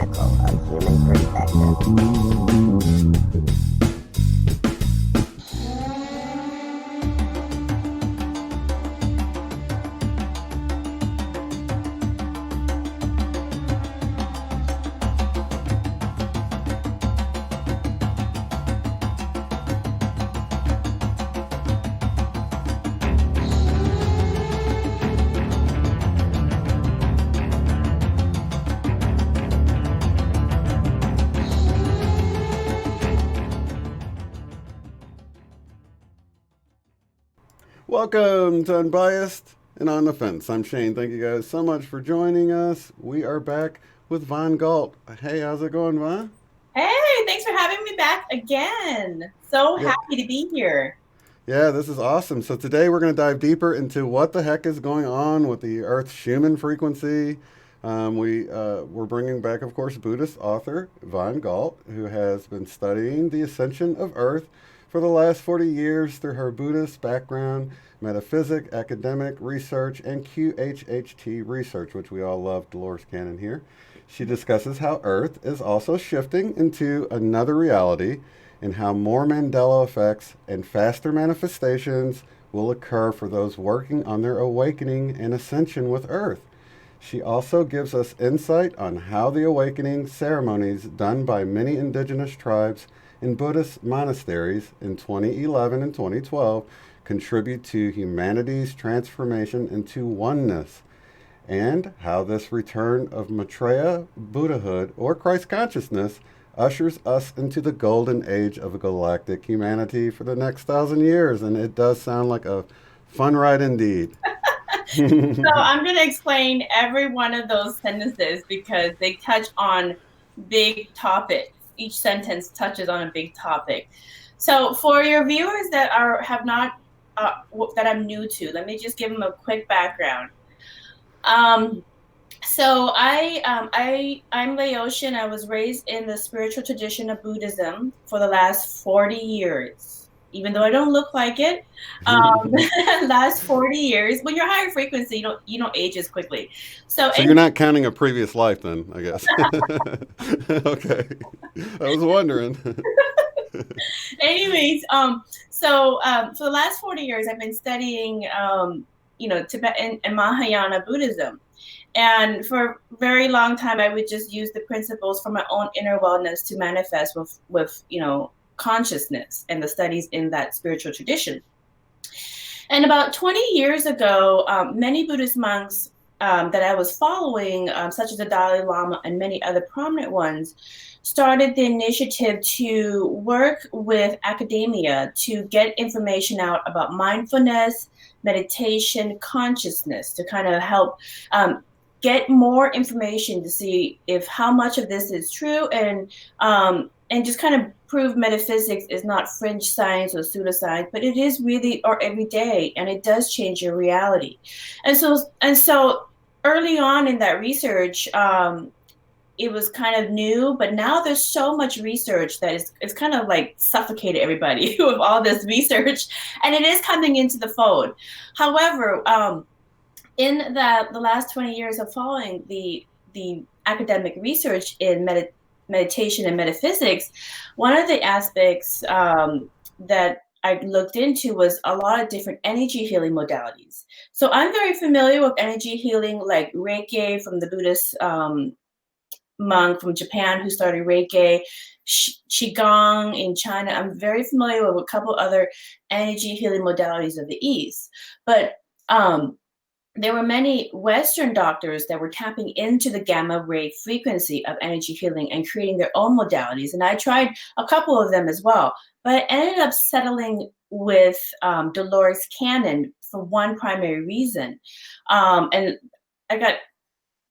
pinnacle of human perfection. Welcome to Unbiased and On the Fence. I'm Shane. Thank you guys so much for joining us. We are back with Galt. Hey, how's it going, Von? Hey, thanks for having me back again. So Yeah, happy to be here. yeah, this is awesome. So today we're going to dive deeper into what the heck is going on with the Earth's Schumann frequency. We're bringing back, of course, Buddhist author Galt, who has been studying the ascension of Earth for the last 40 years through her Buddhist background, metaphysic, academic research, and QHHT research, which we all love Dolores Cannon here. She discusses how Earth is also shifting into another reality and how more Mandela effects and faster manifestations will occur for those working on their awakening and ascension with Earth. She also gives us insight on how the awakening ceremonies done by many indigenous tribes in Buddhist monasteries in 2011 and 2012 contribute to humanity's transformation into oneness, and how this return of Maitreya Buddhahood, or Christ consciousness, ushers us into the golden age of galactic humanity for the next 1,000 years. And it does sound like a fun ride indeed. So I'm going to explain every one of those sentences because they touch on big topics. Each sentence touches on a big topic. So for your viewers that have not that I'm new to, let me just give them a quick background. So I'm Laotian. I was raised in the spiritual tradition of Buddhism for the last 40 years. Even though I don't look like it, last 40 years. When you're higher frequency, you don't age as quickly. So you're not counting a previous life then, I guess. Okay. I was wondering. Anyways, so for the last 40 years, I've been studying, Tibetan and Mahayana Buddhism. And for a very long time, I would just use the principles for my own inner wellness to manifest with consciousness and the studies in that spiritual tradition. And about 20 years ago, many Buddhist monks that I was following, such as the Dalai Lama and many other prominent ones, started the initiative to work with academia to get information out about mindfulness, meditation, consciousness, to kind of help get more information to see if how much of this is true, and just kind of prove metaphysics is not fringe science or pseudoscience, but it is really our everyday, and it does change your reality. And so early on in that research, it was kind of new, but now there's so much research that it's kind of like suffocated everybody with all this research, and it is coming into the fold. However, in the last 20 years of following the academic research in meditation and metaphysics, one of the aspects that I looked into was a lot of different energy healing modalities. So I'm very familiar with energy healing, like Reiki from the Buddhist monk from Japan who started Reiki, Qigong in China. I'm very familiar with a couple other energy healing modalities of the East. But there were many Western doctors that were tapping into the gamma ray frequency of energy healing and creating their own modalities. And I tried a couple of them as well, but I ended up settling with Dolores Cannon for one primary reason. And I got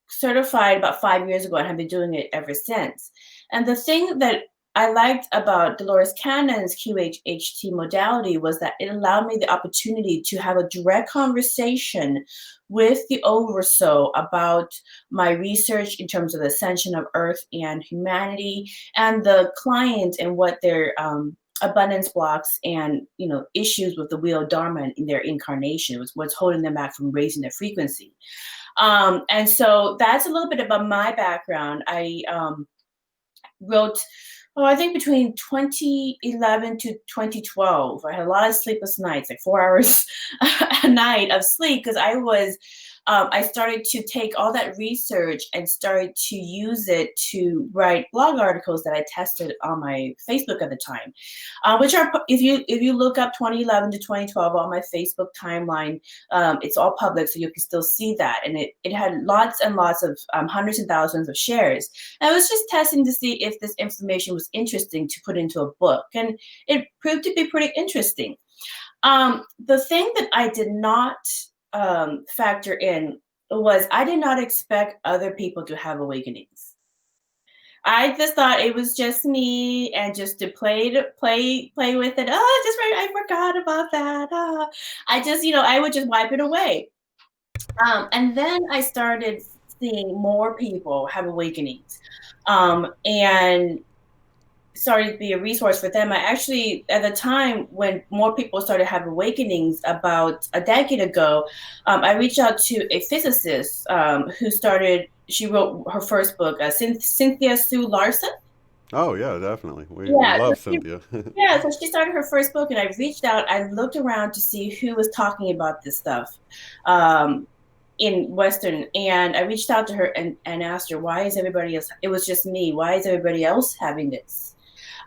certified about 5 years ago and have been doing it ever since. And the thing that I liked about Dolores Cannon's QHHT modality was that it allowed me the opportunity to have a direct conversation with the oversoul about my research in terms of the ascension of Earth and humanity, and the client and what their abundance blocks and issues with the wheel dharma in their incarnation. Was what's holding them back from raising their frequency. And so that's a little bit about my background. I wrote, I think between 2011 to 2012, I had a lot of sleepless nights, like 4 hours a night of sleep, because I started to take all that research and started to use it to write blog articles that I tested on my Facebook at the time, which are, if you look up 2011 to 2012 on my Facebook timeline, it's all public, so you can still see that. And it had lots and lots of hundreds and thousands of shares. And I was just testing to see if this information was interesting to put into a book, and it proved to be pretty interesting. The thing that I did not factor in was I did not expect other people to have awakenings. I just thought it was just me, and just to play with it. Oh, just right, I forgot about that. I just, I would just wipe it away. And then I started seeing more people have awakenings, and started to be a resource for them. I actually, at the time when more people started having awakenings about a decade ago, I reached out to a physicist she wrote her first book, Cynthia Sue Larson. Oh yeah, definitely. We Yeah, love Cynthia. yeah, so she started her first book, and I reached out, I looked around to see who was talking about this stuff in Western, and I reached out to her and asked her, why is everybody else, it was just me, why is everybody else having this?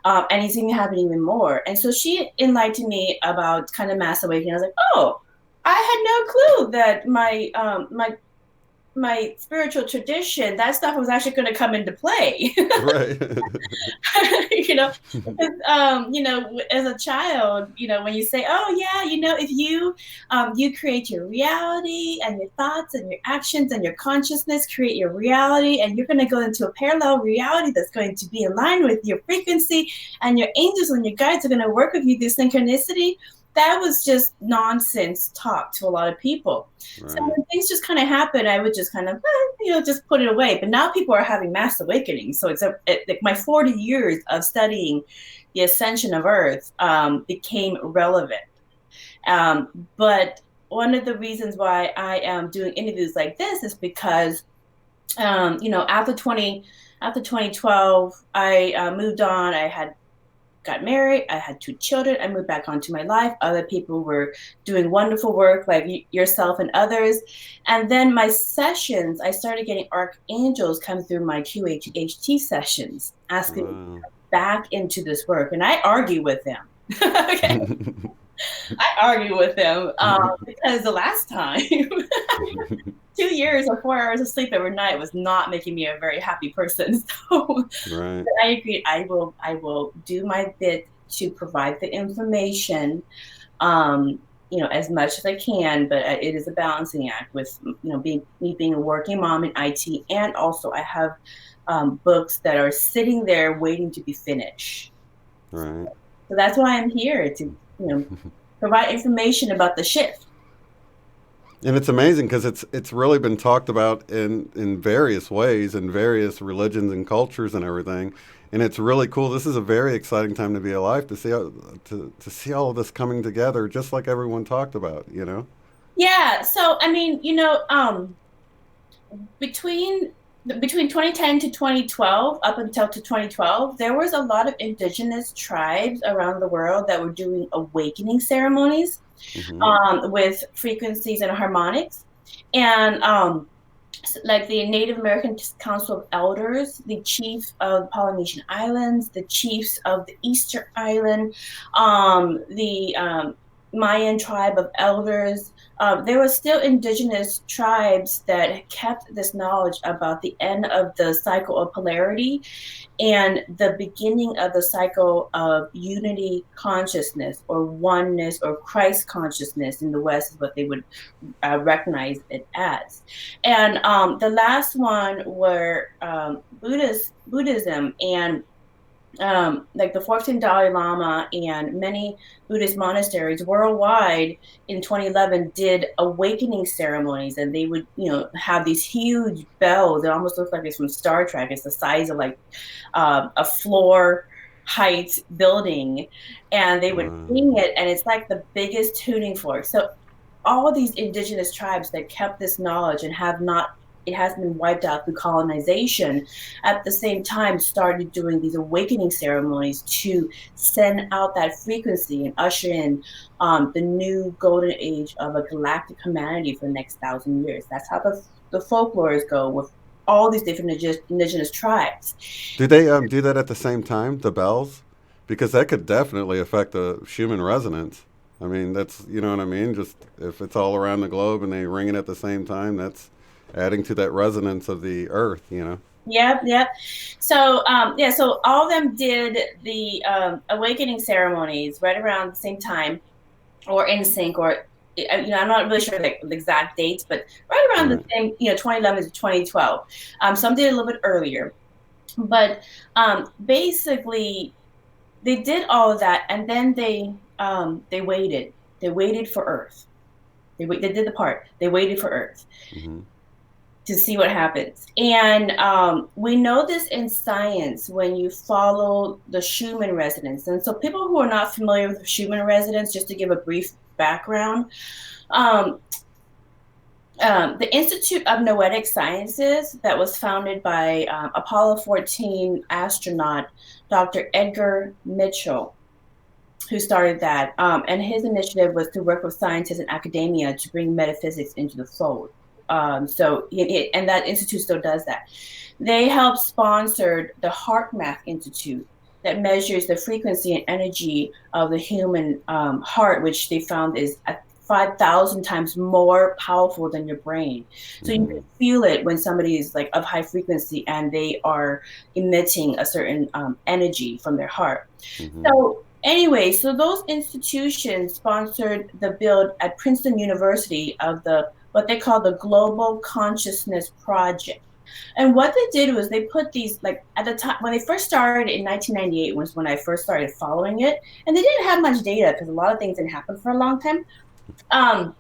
And it's even happening even more. And so she enlightened me about kind of mass awakening. I was like, oh, I had no clue that my spiritual tradition, that stuff was actually going to come into play. Right. Because, as a child, when you say, oh yeah, if you create your reality, and your thoughts and your actions and your consciousness create your reality, and you're going to go into a parallel reality that's going to be in line with your frequency, and your angels and your guides are going to work with you through synchronicity. That was just nonsense talk to a lot of people. Right. So when things just kind of happen, I would just kind of, just put it away. But now people are having mass awakenings. So like my 40 years of studying the ascension of Earth became relevant. But one of the reasons why I am doing interviews like this is because, after 2012, I moved on. I got married, I had 2 children, I moved back onto my life. Other people were doing wonderful work, like yourself and others. And then my sessions, I started getting archangels come through my QHHT sessions, asking me back into this work. And I argue with them. Okay. I argue with them because the last time 2 years or 4 hours of sleep every night was not making me a very happy person. So right. I agreed. I will do my bit to provide the information, as much as I can. But it is a balancing act with being a working mom in IT, and also I have books that are sitting there waiting to be finished. Right. So that's why I'm here, to provide information about the shift. And it's amazing because it's really been talked about in various ways, in various religions and cultures and everything. And it's really cool. This is a very exciting time to be alive, to see all of this coming together, just like everyone talked about, Yeah. So I mean, between 2010 to 2012, up until to 2012, there was a lot of indigenous tribes around the world that were doing awakening ceremonies, with frequencies and harmonics. And like the Native American Council of Elders, the chief of Polynesian Islands, the chiefs of the Easter Island, the Mayan tribe of elders. There were still indigenous tribes that kept this knowledge about the end of the cycle of polarity and the beginning of the cycle of unity consciousness, or oneness, or Christ consciousness in the West is what they would recognize it as. And the last one were Buddhism, and like the 14th Dalai Lama and many Buddhist monasteries worldwide in 2011 did awakening ceremonies, and they would, have these huge bells. It almost looks like it's from Star Trek. It's the size of like a floor, height building, and they would Wow. ping it, and it's like the biggest tuning fork. So all these indigenous tribes that kept this knowledge and have not, it has been wiped out through colonization, at the same time started doing these awakening ceremonies to send out that frequency and usher in the new golden age of a galactic humanity for the next 1,000 years. That's how the folklores go with all these different indigenous tribes. Do they do that at the same time, the bells? Because that could definitely affect the Schumann resonance. I mean, that's, you know what I mean? Just if it's all around the globe and they ring it at the same time, that's adding to that resonance of the earth, you know? Yep, yep. So, yeah, so all of them did the awakening ceremonies right around the same time, or in sync, or I'm not really sure the exact dates, but right around the Right. same, 2011 to 2012. Some did a little bit earlier, but basically they did all of that, and then they waited. They waited for Earth. They did the part. They waited for Earth Mm-hmm. to see what happens. And we know this in science when you follow the Schumann resonance. And so, people who are not familiar with the Schumann resonance, just to give a brief background, um, the Institute of Noetic Sciences, that was founded by Apollo 14 astronaut Dr. Edgar Mitchell, who started that. And his initiative was to work with scientists and academia to bring metaphysics into the fold. And that institute still does that. They helped sponsor the Heart Math Institute that measures the frequency and energy of the human heart, which they found is 5,000 times more powerful than your brain. So you Mm-hmm. can feel it when somebody is like of high frequency and they are emitting a certain energy from their heart. Mm-hmm. So anyway, so those institutions sponsored the build at Princeton University of the what they call the Global Consciousness Project. And what they did was they put these, like, at the time when they first started in 1998 was when I first started following it, and they didn't have much data because a lot of things didn't happen for a long time. Um,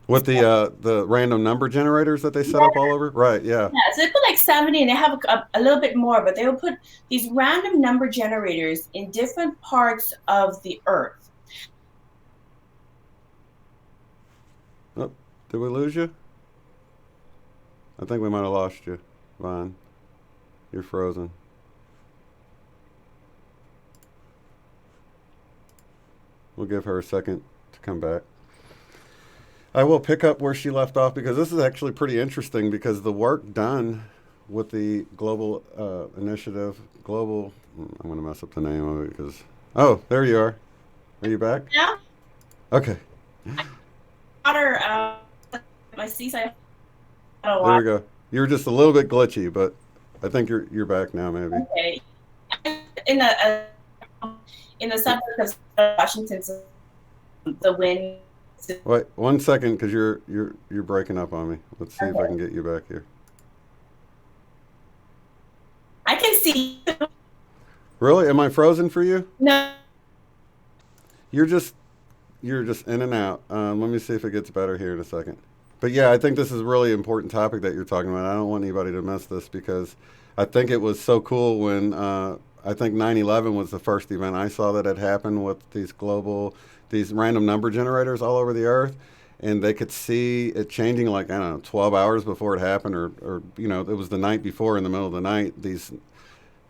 With the random number generators that they set up all over? Right, yeah. Yeah, so they put like 70 and they have a little bit more, but they will put these random number generators in different parts of the earth. Oh, did we lose you? I think we might have lost you, Vaughn. You're frozen. We'll give her a second to come back. I will pick up where she left off because this is actually pretty interesting because the work done with the global initiative, global, I'm going to mess up the name of it because, oh, there you are. Are you back? Yeah, Okay, water, my seaside there we water. go. You were just a little bit glitchy, but I think you're back now, maybe. Okay. In the suburbs of Washington, so the wind. Wait, 1 second, because you're breaking up on me. Let's see if I Okay. can get you back here. I can see. Really? Am I frozen for you? No. You're just you're just in and out. Let me see if it gets better here in a second. But yeah, I think this is a really important topic that you're talking about. I don't want anybody to miss this because I think it was so cool when I think 9/11 was the first event I saw that had happened with these random number generators all over the earth, and they could see it changing like I don't know 12 hours before it happened, or it was the night before in the middle of the night. These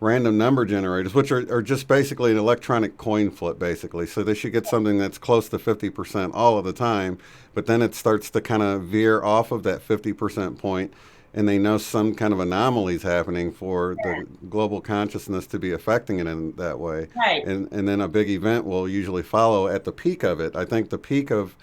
random number generators, which are just basically an electronic coin flip, basically. So they should get something that's close to 50% all of the time, but then it starts to kind of veer off of that 50% point, and they know some kind of anomalies happening for the global consciousness to be affecting it in that way. Right. And then a big event will usually follow at the peak of it. I think the peak of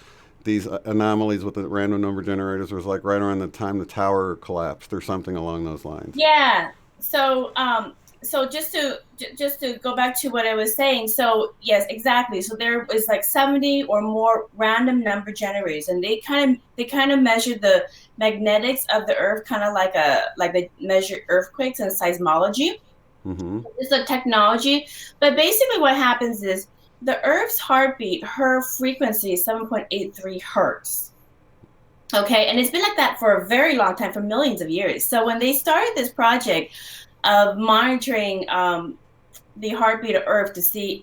these anomalies with the random number generators was like right around the time the tower collapsed or something along those lines. Yeah. So just to go back to what I was saying. So yes, exactly. So there is like 70 or more random number generators, and they kind of measure the magnetics of the earth, kind of like they measure earthquakes and seismology. Mm-hmm. It's a technology, but basically what happens is the earth's heartbeat, her frequency is 7.83 hertz. Okay, and it's been like that for a very long time, for millions of years. So when they started this project of monitoring the heartbeat of Earth to see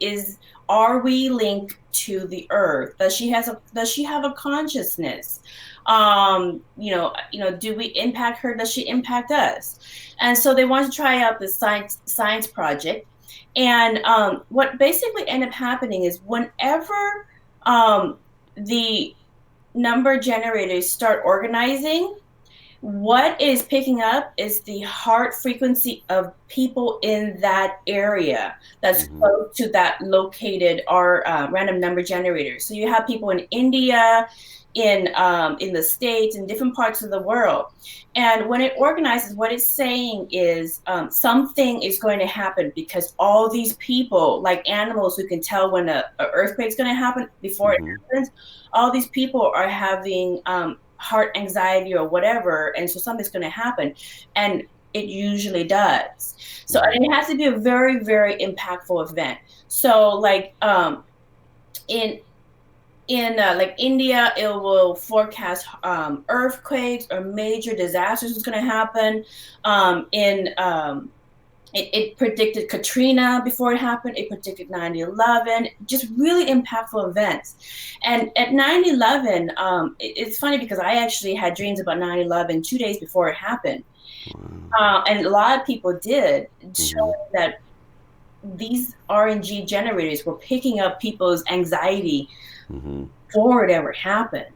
are we linked to the Earth? Does she have a consciousness? Do we impact her? Does she impact us? And so they want to try out the science project. And what basically ended up happening is whenever the number generators start organizing, what is picking up is the heart frequency of people in that area that's close to that located or random number generator. So you have people in India, in the States, in different parts of the world. And when it organizes, what it's saying is something is going to happen, because all these people, like animals who can tell when an earthquake is going to happen before it happens, all these people are having heart anxiety or whatever, and so something's going to happen, and it usually does. So and it has to be a very, very impactful event. So like in like India, it will forecast earthquakes or major disasters is going to happen. It predicted Katrina before it happened. It predicted 9/11, just really impactful events. And at 9/11, it's funny because I actually had dreams about 9/11 2 days before it happened. Wow. And a lot of people did, showing that these RNG generators were picking up people's anxiety before it ever happened.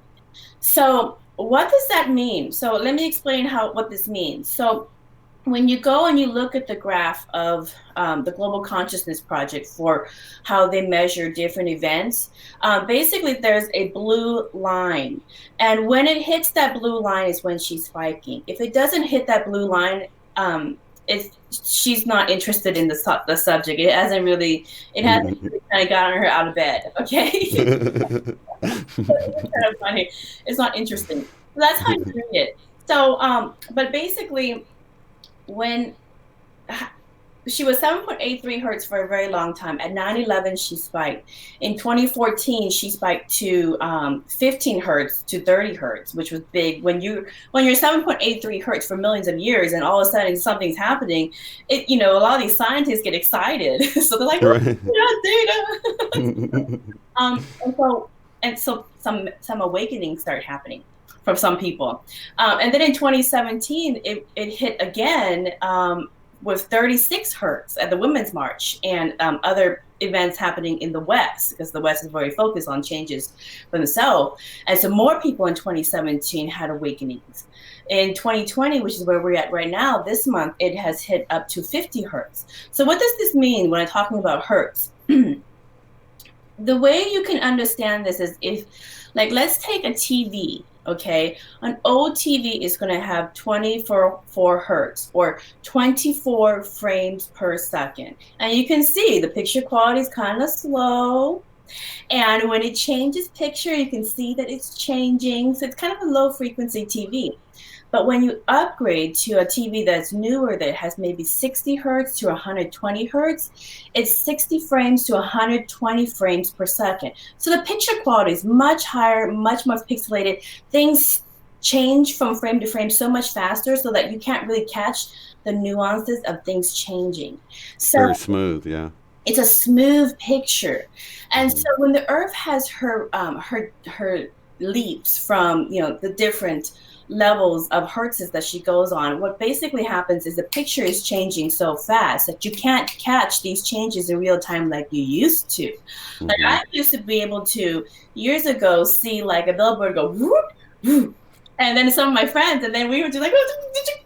So what does that mean? So let me explain what this means. So when you go and you look at the graph of the Global Consciousness Project for how they measure different events, basically there's a blue line. And when it hits that blue line is when she's spiking. If it doesn't hit that blue line, she's not interested in the subject. It hasn't really kind of gotten her out of bed, okay? It's kind of funny. It's not interesting. So that's how you do it. So, but basically, when she was 7.83 hertz for a very long time. At 9/11, she spiked. In 2014, she spiked to 15 hertz to 30 hertz, which was big. When you're 7.83 hertz for millions of years, and all of a sudden something's happening, a lot of these scientists get excited. So they're like, data. and so some awakenings start happening from some people. And then in 2017, it hit again with 36 hertz at the Women's March, and other events happening in the West, because the West is very focused on changes for themselves. And so more people in 2017 had awakenings. In 2020, which is where we're at right now, this month, it has hit up to 50 hertz. So what does this mean when I'm talking about hertz? The way you can understand this is let's take a TV. Okay, an old TV is going to have 24 hertz or 24 frames per second. And you can see the picture quality is kind of slow. And when it changes picture, you can see that it's changing. So it's kind of a low frequency TV. But when you upgrade to a TV that's newer, that has maybe 60 hertz to 120 hertz, it's 60 frames to 120 frames per second. So the picture quality is much higher, much more pixelated. Things change from frame to frame so much faster, so that you can't really catch the nuances of things changing. So very smooth, yeah. It's a smooth picture. And so when the Earth has her leaps from the different levels of hertzes that she goes on, what basically happens is the picture is changing so fast that you can't catch these changes in real time like you used to. Like I used to be able to, years ago, see like a billboard go whoop, whoop, and then some of my friends, and then we would do like,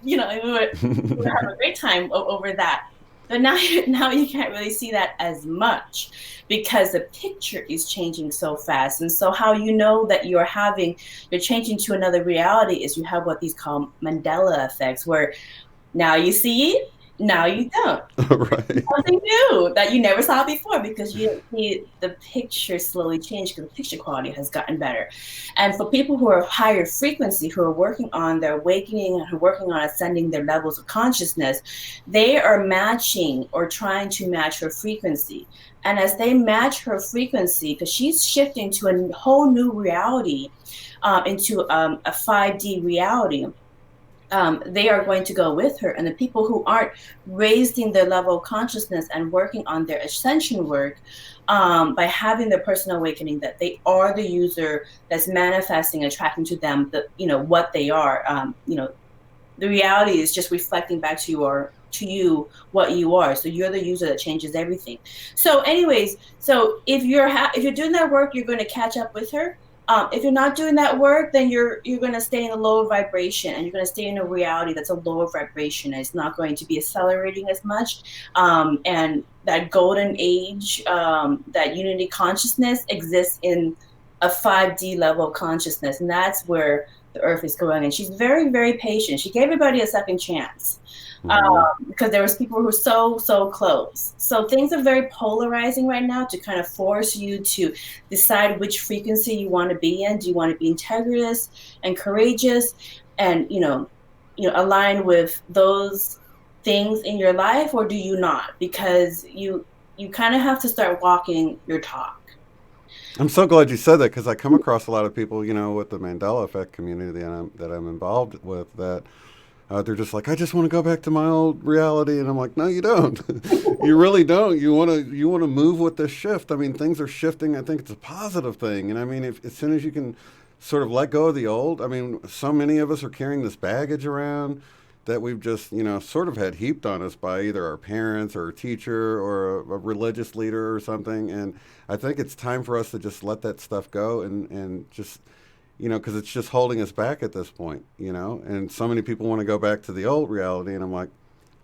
we would have a great time over that. But now you can't really see that as much, because the picture is changing so fast. And so how you know that you're changing to another reality is you have what these call Mandela Effects, where now you see, now you don't. Right. Something new that you never saw before, because you see the picture slowly change, because the picture quality has gotten better. And for people who are higher frequency, who are working on their awakening and who are working on ascending their levels of consciousness, they are matching or trying to match her frequency. And as they match her frequency, because she's shifting to a whole new reality, into a 5D reality, they are going to go with her. And the people who aren't raising their level of consciousness and working on their ascension work, by having their personal awakening that they are the user that's manifesting, attracting to them the, what they are. The reality is just reflecting back to you what you are. So you're the user that changes everything. So anyways, so if you're doing that work, you're going to catch up with her. If you're not doing that work, then you're going to stay in a lower vibration, and you're going to stay in a reality that's a lower vibration. It's not going to be accelerating as much. And that golden age, that unity consciousness exists in a 5D level of consciousness, and that's where the earth is going. And she's very, very patient. She gave everybody a second chance, because there was people who were so close. So things are very polarizing right now to kind of force you to decide which frequency you want to be in. Do you want to be integrous and courageous, and align with those things in your life, or do you not? Because you kind of have to start walking your talk. I'm so glad you said that, because I come across a lot of people, with the Mandela Effect community that I'm involved with, that they're just like, I just want to go back to my old reality, and I'm like, no, you don't. You really don't. You want to move with this shift. I mean, things are shifting. I think it's a positive thing, and I mean, if as soon as you can sort of let go of the old, I mean, so many of us are carrying this baggage around that we've just sort of had heaped on us by either our parents or a teacher or a religious leader or something. And I think it's time for us to just let that stuff go, and just because it's just holding us back at this point. And so many people want to go back to the old reality, and I'm like,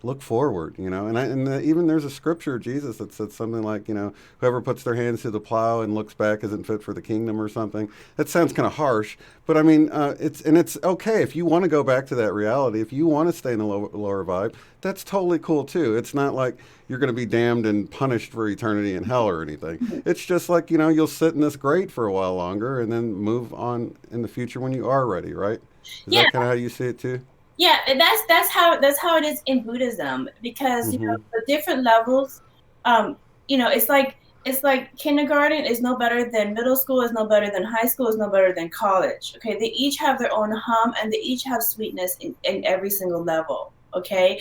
look forward. Even there's a scripture, Jesus, that said something like, whoever puts their hands to the plow and looks back isn't fit for the kingdom or something. That sounds kind of harsh, but I mean, it's okay if you want to go back to that reality. If you want to stay in the lower vibe, that's totally cool too. It's not like you're going to be damned and punished for eternity in hell or anything. It's just like, you'll sit in this grate for a while longer and then move on in the future when you are ready, right? Is Yeah. that kind of how you see it too? Yeah, and that's how it is in Buddhism, because Mm-hmm. the different levels, it's like kindergarten is no better than middle school, is no better than high school, is no better than college. Okay, they each have their own hum, and they each have sweetness in every single level. Okay,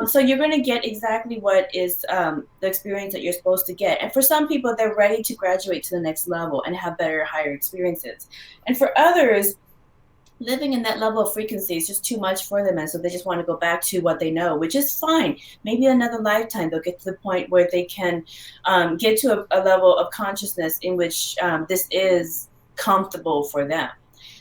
so you're going to get exactly what is the experience that you're supposed to get. And for some people, they're ready to graduate to the next level and have better, higher experiences. And for others, living in that level of frequency is just too much for them, and so they just want to go back to what they know, which is fine. Maybe another lifetime they'll get to the point where they can get to a level of consciousness in which this is comfortable for them.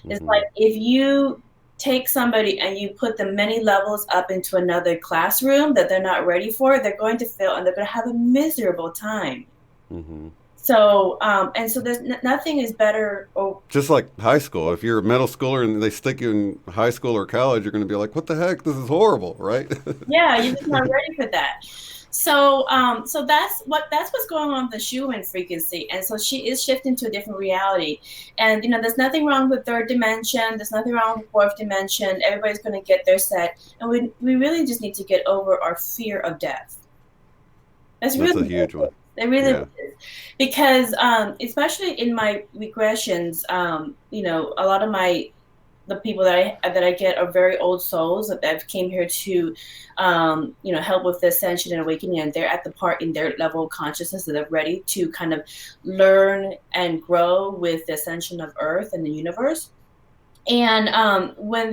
It's Mm-hmm. like if you take somebody and you put them many levels up into another classroom that they're not ready for, they're going to fail, and they're going to have a miserable time. Mm-hmm. So and so there's nothing is better. Or Just like high school. If you're a middle schooler and they stick you in high school or college, you're going to be like, what the heck? This is horrible, right? yeah, you're just not ready for that. So that's what's going on with the Schumann frequency, and so she is shifting to a different reality. And there's nothing wrong with third dimension. There's nothing wrong with fourth dimension. Everybody's going to get their set, and we really just need to get over our fear of death. That's That's really a what huge it one. is. It really Yeah. is. Because especially in my regressions, a lot of the people that I get are very old souls that have came here to, help with the ascension and awakening, and they're at the part in their level of consciousness that they're ready to kind of learn and grow with the ascension of Earth and the universe. And when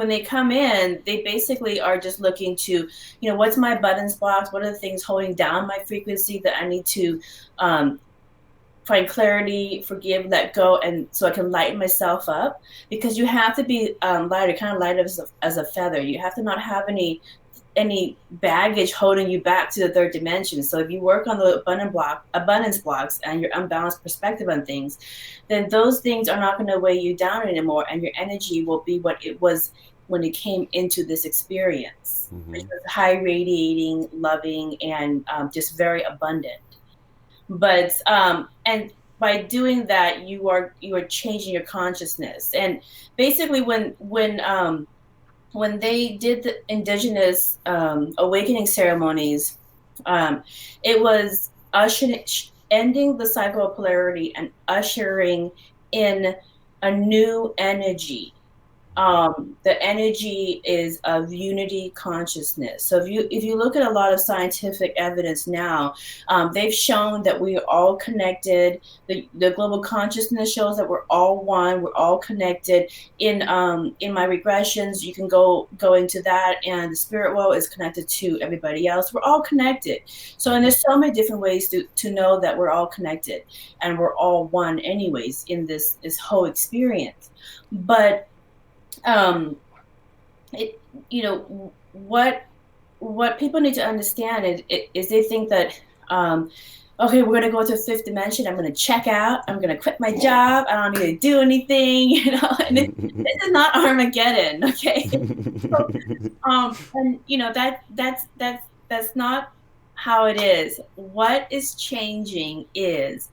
they come in, they basically are just looking to, what's my buttons blocks? What are the things holding down my frequency that I need to um, find clarity, forgive, let go, and so I can lighten myself up. Because you have to be lighter, kind of light as a feather. You have to not have any baggage holding you back to the third dimension. So if you work on the abundance blocks and your unbalanced perspective on things, then those things are not going to weigh you down anymore, and your energy will be what it was when it came into this experience, which Mm-hmm. was high radiating, loving, and just very abundant. But and by doing that, you are changing your consciousness. And basically, when they did the indigenous awakening ceremonies, it was ending the cycle of polarity and ushering in a new energy. The energy is of unity consciousness. So if you look at a lot of scientific evidence now, they've shown that we are all connected. The global consciousness shows that we're all one. We're all connected. In my regressions, you can go into that, and the spirit world is connected to everybody else. We're all connected. So, and there's so many different ways to know that we're all connected, and we're all one, anyways, in this whole experience. But it you know what people need to understand is they think that okay, we're going to go to fifth dimension, I'm going to check out, I'm going to quit my job, I don't need to do anything, and this is not Armageddon, okay. So, and that's not how it is. What is changing is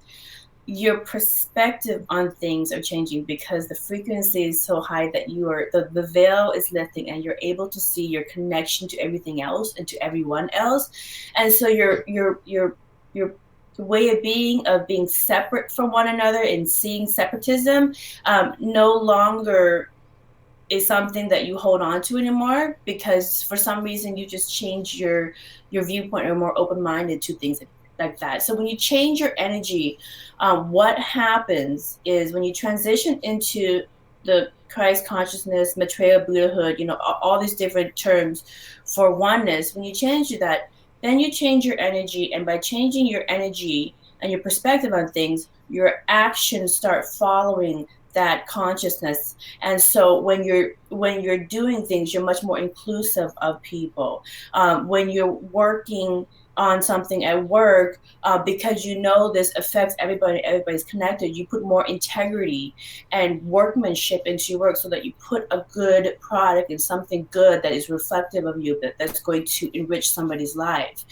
your perspective on things are changing, because the frequency is so high that the veil is lifting, and you're able to see your connection to everything else and to everyone else. And so your way of being separate from one another and seeing separatism no longer is something that you hold on to anymore, because for some reason you just change your viewpoint, or more open-minded to things like that. So when you change your energy, what happens is when you transition into the Christ consciousness, Maitreya Buddhahood, all these different terms for oneness, when you change to that, then you change your energy. And by changing your energy and your perspective on things, your actions start following that consciousness. And so when you're doing things, you're much more inclusive of people. When you're working on something at work, because this affects everybody, everybody's connected, you put more integrity and workmanship into your work, so that you put a good product and something good that is reflective of you, that's going to enrich somebody's life.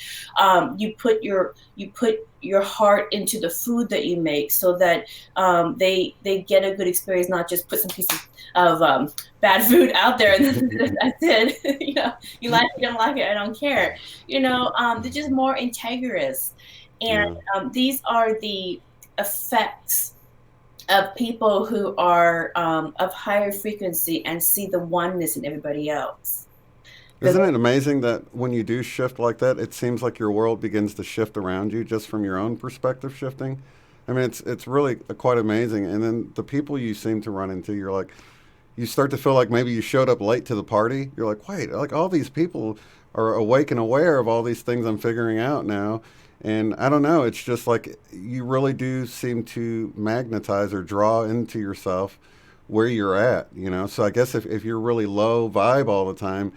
You put your heart into the food that you make, so that they get a good experience, not just put some pieces of bad food out there and that's it. You like it, you don't like it, I don't care. They're just more integrous. And Yeah. these are the effects of people who are of higher frequency and see the oneness in everybody else. Isn't it amazing that when you do shift like that, it seems like your world begins to shift around you just from your own perspective shifting? I mean, it's really quite amazing. And then the people you seem to run into, you're like, you start to feel like maybe you showed up late to the party. You're like, wait, like all these people are awake and aware of all these things I'm figuring out now. And I don't know, it's just like you really do seem to magnetize or draw into yourself where you're at. So I guess if you're really low vibe all the time,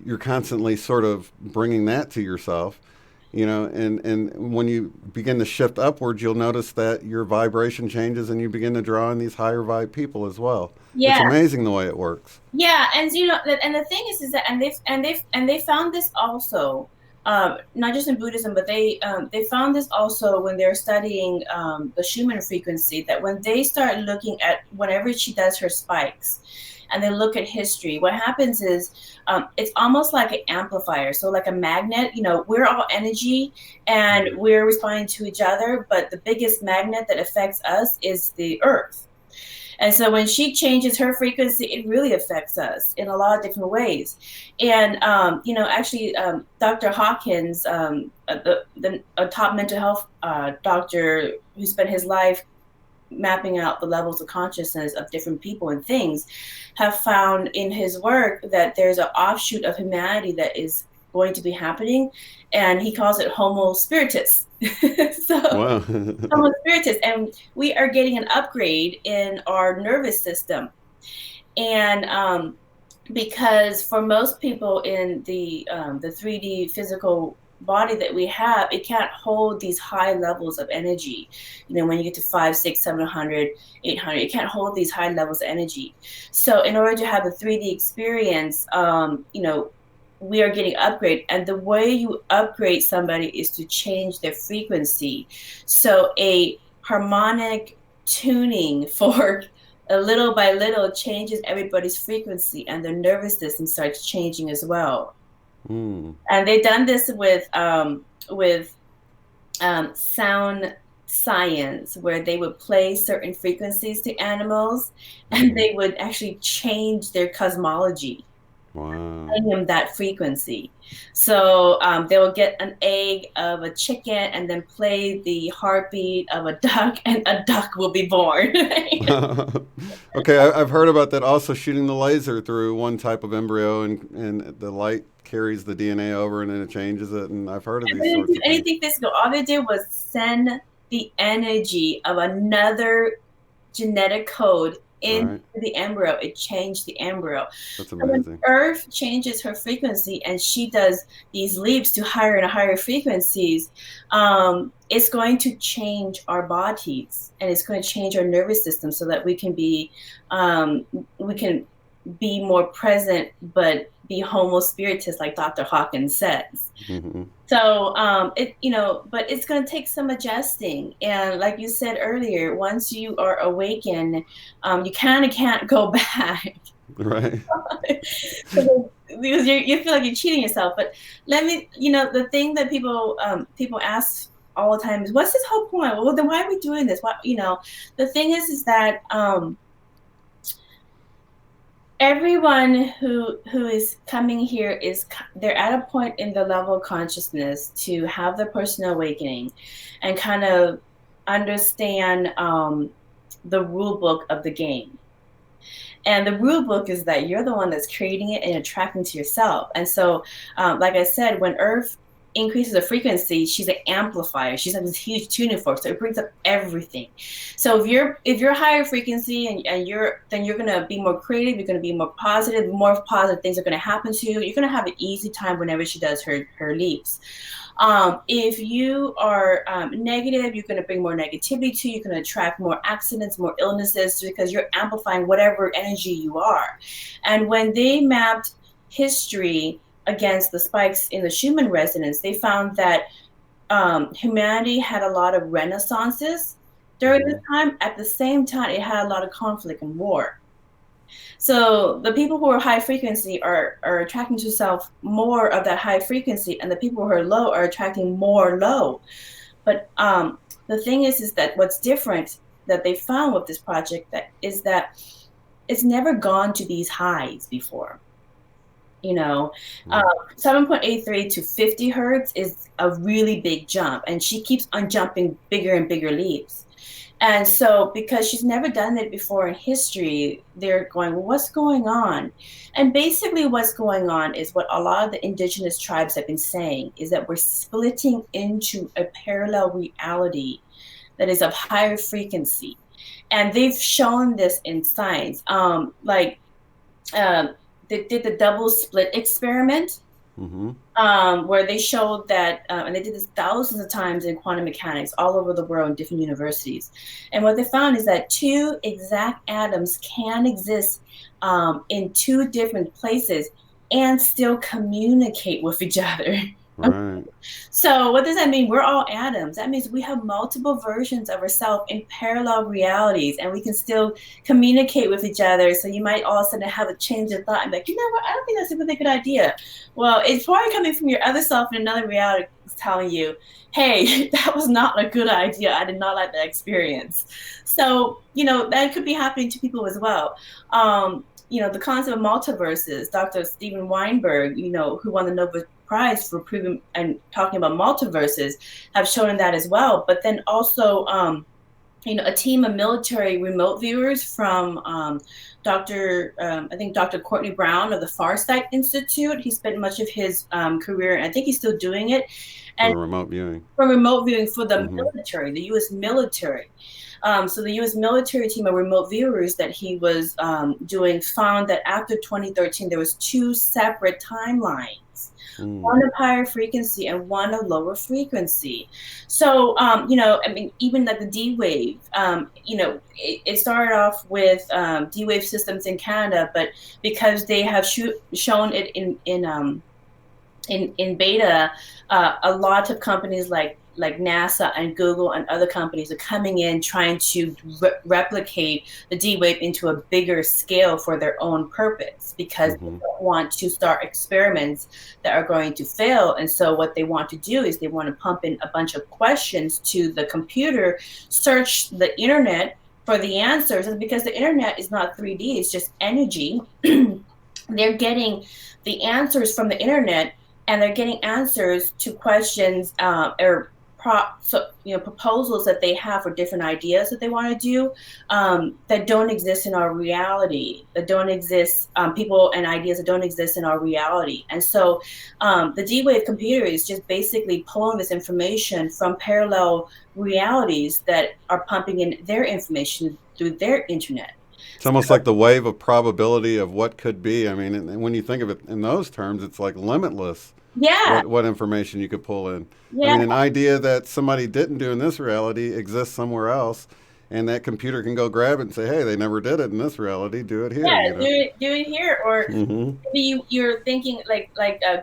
you're constantly sort of bringing that to yourself. And when you begin to shift upwards, you'll notice that your vibration changes and you begin to draw in these higher vibe people as well. It's Yeah. amazing the way it works. Yeah, and and the thing is that, and they found this also, not just in Buddhism, but they found this also when they're studying the Schumann frequency. That when they start looking at whenever she does her spikes, and they look at history, what happens is it's almost like an amplifier. So like a magnet, we're all energy and we're responding to each other, but the biggest magnet that affects us is the earth. And so when she changes her frequency, it really affects us in a lot of different ways. And, actually, Dr. Hawkins, a top mental health doctor who spent his life mapping out the levels of consciousness of different people and things, have found in his work that there's an offshoot of humanity that is going to be happening, and he calls it Homo spiritus. So Wow. Homo spiritus, and we are getting an upgrade in our nervous system. And because for most people in the 3D physical body that we have, it can't hold these high levels of energy. When you get to 5, 6, 700, 800, it can't hold these high levels of energy. So in order to have a 3D experience, we are getting upgrade, and the way you upgrade somebody is to change their frequency. So a harmonic tuning for a little by little changes everybody's frequency, and their nervous system starts changing as well. And they've done this with sound science where they would play certain frequencies to animals, and they would actually change their cosmology. Wow. Them that frequency. So they will get an egg of a chicken and then play the heartbeat of a duck, and a duck will be born. Okay, I've heard about that. Also, shooting the laser through one type of embryo, and the light carries the DNA over, and then it changes it. And I've heard of They these didn't sorts do of things. anything physical. All they did was send the energy of another genetic code into Right? the embryo. It changed the embryo. That's So when amazing. Earth changes her frequency and she does these leaps to higher and higher frequencies, it's going to change our bodies, and it's going to change our nervous system so that um, we can be more present, but be homo spiritus, like Dr. Hawkins says. Hmm. So but it's going to take some adjusting. And like you said earlier, once you are awakened, you kind of can't go back. Right. Because you feel like you're cheating yourself. But the thing that people ask all the time is, what's this whole point? Well, then why are we doing this? Why, the thing is that everyone who is coming here they're at a point in the level of consciousness to have the personal awakening and kind of understand the rule book of the game. And the rule book is that you're the one that's creating it and attracting to yourself. And so, like I said, when Earth increases the frequency, she's an amplifier. She's like this huge tuning fork, so it brings up everything. So if you're higher frequency and you're gonna be more creative, you're gonna be more positive things are gonna happen to you. You're gonna have an easy time whenever she does her leaps. If you are negative, you're going to bring more negativity to you. You're going to attract more accidents, more illnesses, because you're amplifying whatever energy you are. And when they mapped history against the spikes in the Schumann resonance, they found that humanity had a lot of renaissances during this time. At the same time, it had a lot of conflict and war. So the people who are high frequency are attracting to self more of that high frequency, and the people who are low are attracting more low. But the thing is that what's different that they found with this project is that it's never gone to these highs before. 7.83 to 50 hertz is a really big jump, and she keeps on jumping bigger and bigger leaps. And so, because she's never done it before in history, they're going, well, what's going on? And basically what's going on is what a lot of the indigenous tribes have been saying, is that we're splitting into a parallel reality that is of higher frequency. And they've shown this in science. They did the double split experiment. Where they showed that, and they did this thousands of times in quantum mechanics all over the world in different universities. And what they found is that two exact atoms can exist in two different places and still communicate with each other. Right. So what does that mean? We're all atoms. That means we have multiple versions of ourselves in parallel realities, and we can still communicate with each other. So you might all of a sudden have a change of thought and be like, you know what? I don't think that's a really good idea. Well, it's probably coming from your other self in another reality telling you, hey, that was not a good idea. I did not like that experience. So, that could be happening to people as well. The concept of multiverses, Dr. Steven Weinberg, who won the Nobel Prize for proving and talking about multiverses, have shown that as well. But then also, a team of military remote viewers from I think Dr. Courtney Brown of the Farsight Institute. He spent much of his career, and I think he's still doing it. And For remote viewing. For remote viewing for the military, the U.S. military. So the U.S. military team of remote viewers that he was doing found that after 2013, there was two separate timelines. One of higher frequency and one of lower frequency. So, even like the D wave, it started off with D wave systems in Canada, but because they have shown it in beta, a lot of companies like like NASA and Google and other companies are coming in trying to replicate the D wave into a bigger scale for their own purpose, because they Mm-hmm. don't want to start experiments that are going to fail. And so what they want to do is they want to pump in a bunch of questions to the computer, search the internet for the answers. And because the internet is not 3D, it's just energy. They're getting the answers from the internet, and they're getting answers to questions, or proposals that they have for different ideas that they want to do, that don't exist in our reality, that don't exist, people and ideas that don't exist in our reality. And so the D-Wave computer is just basically pulling this information from parallel realities that are pumping in their information through their internet. It's almost like the wave of probability of what could be. I mean, and when you think of it in those terms, it's like limitless Yeah, what information you could pull in. I yeah, mean, an idea that somebody didn't do in this reality exists somewhere else, and that computer can go grab it and say, "Hey, they never did it in this reality. Do it here." yeah. Do it here, or Mm-hmm. maybe you're thinking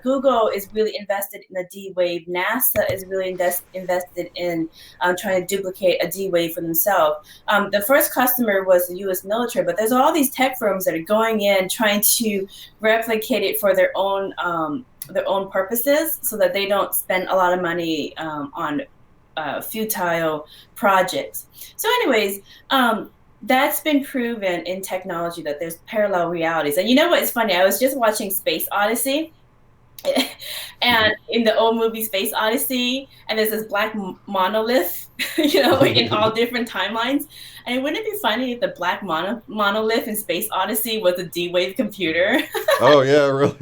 Google is really invested in a D wave. NASA is really invested in trying to duplicate a D wave for themselves. The first customer was the U.S. military, but there's all these tech firms that are going in trying to replicate it for their own purposes, so that they don't spend a lot of money on futile projects. So, anyways, that's been proven in technology that there's parallel realities. And you know what is funny? I was just watching Space Odyssey, and in the old movie Space Odyssey, and there's this black monolith, in all different timelines. And wouldn't it be funny if the black monolith in Space Odyssey was a D-Wave computer? Oh yeah, really.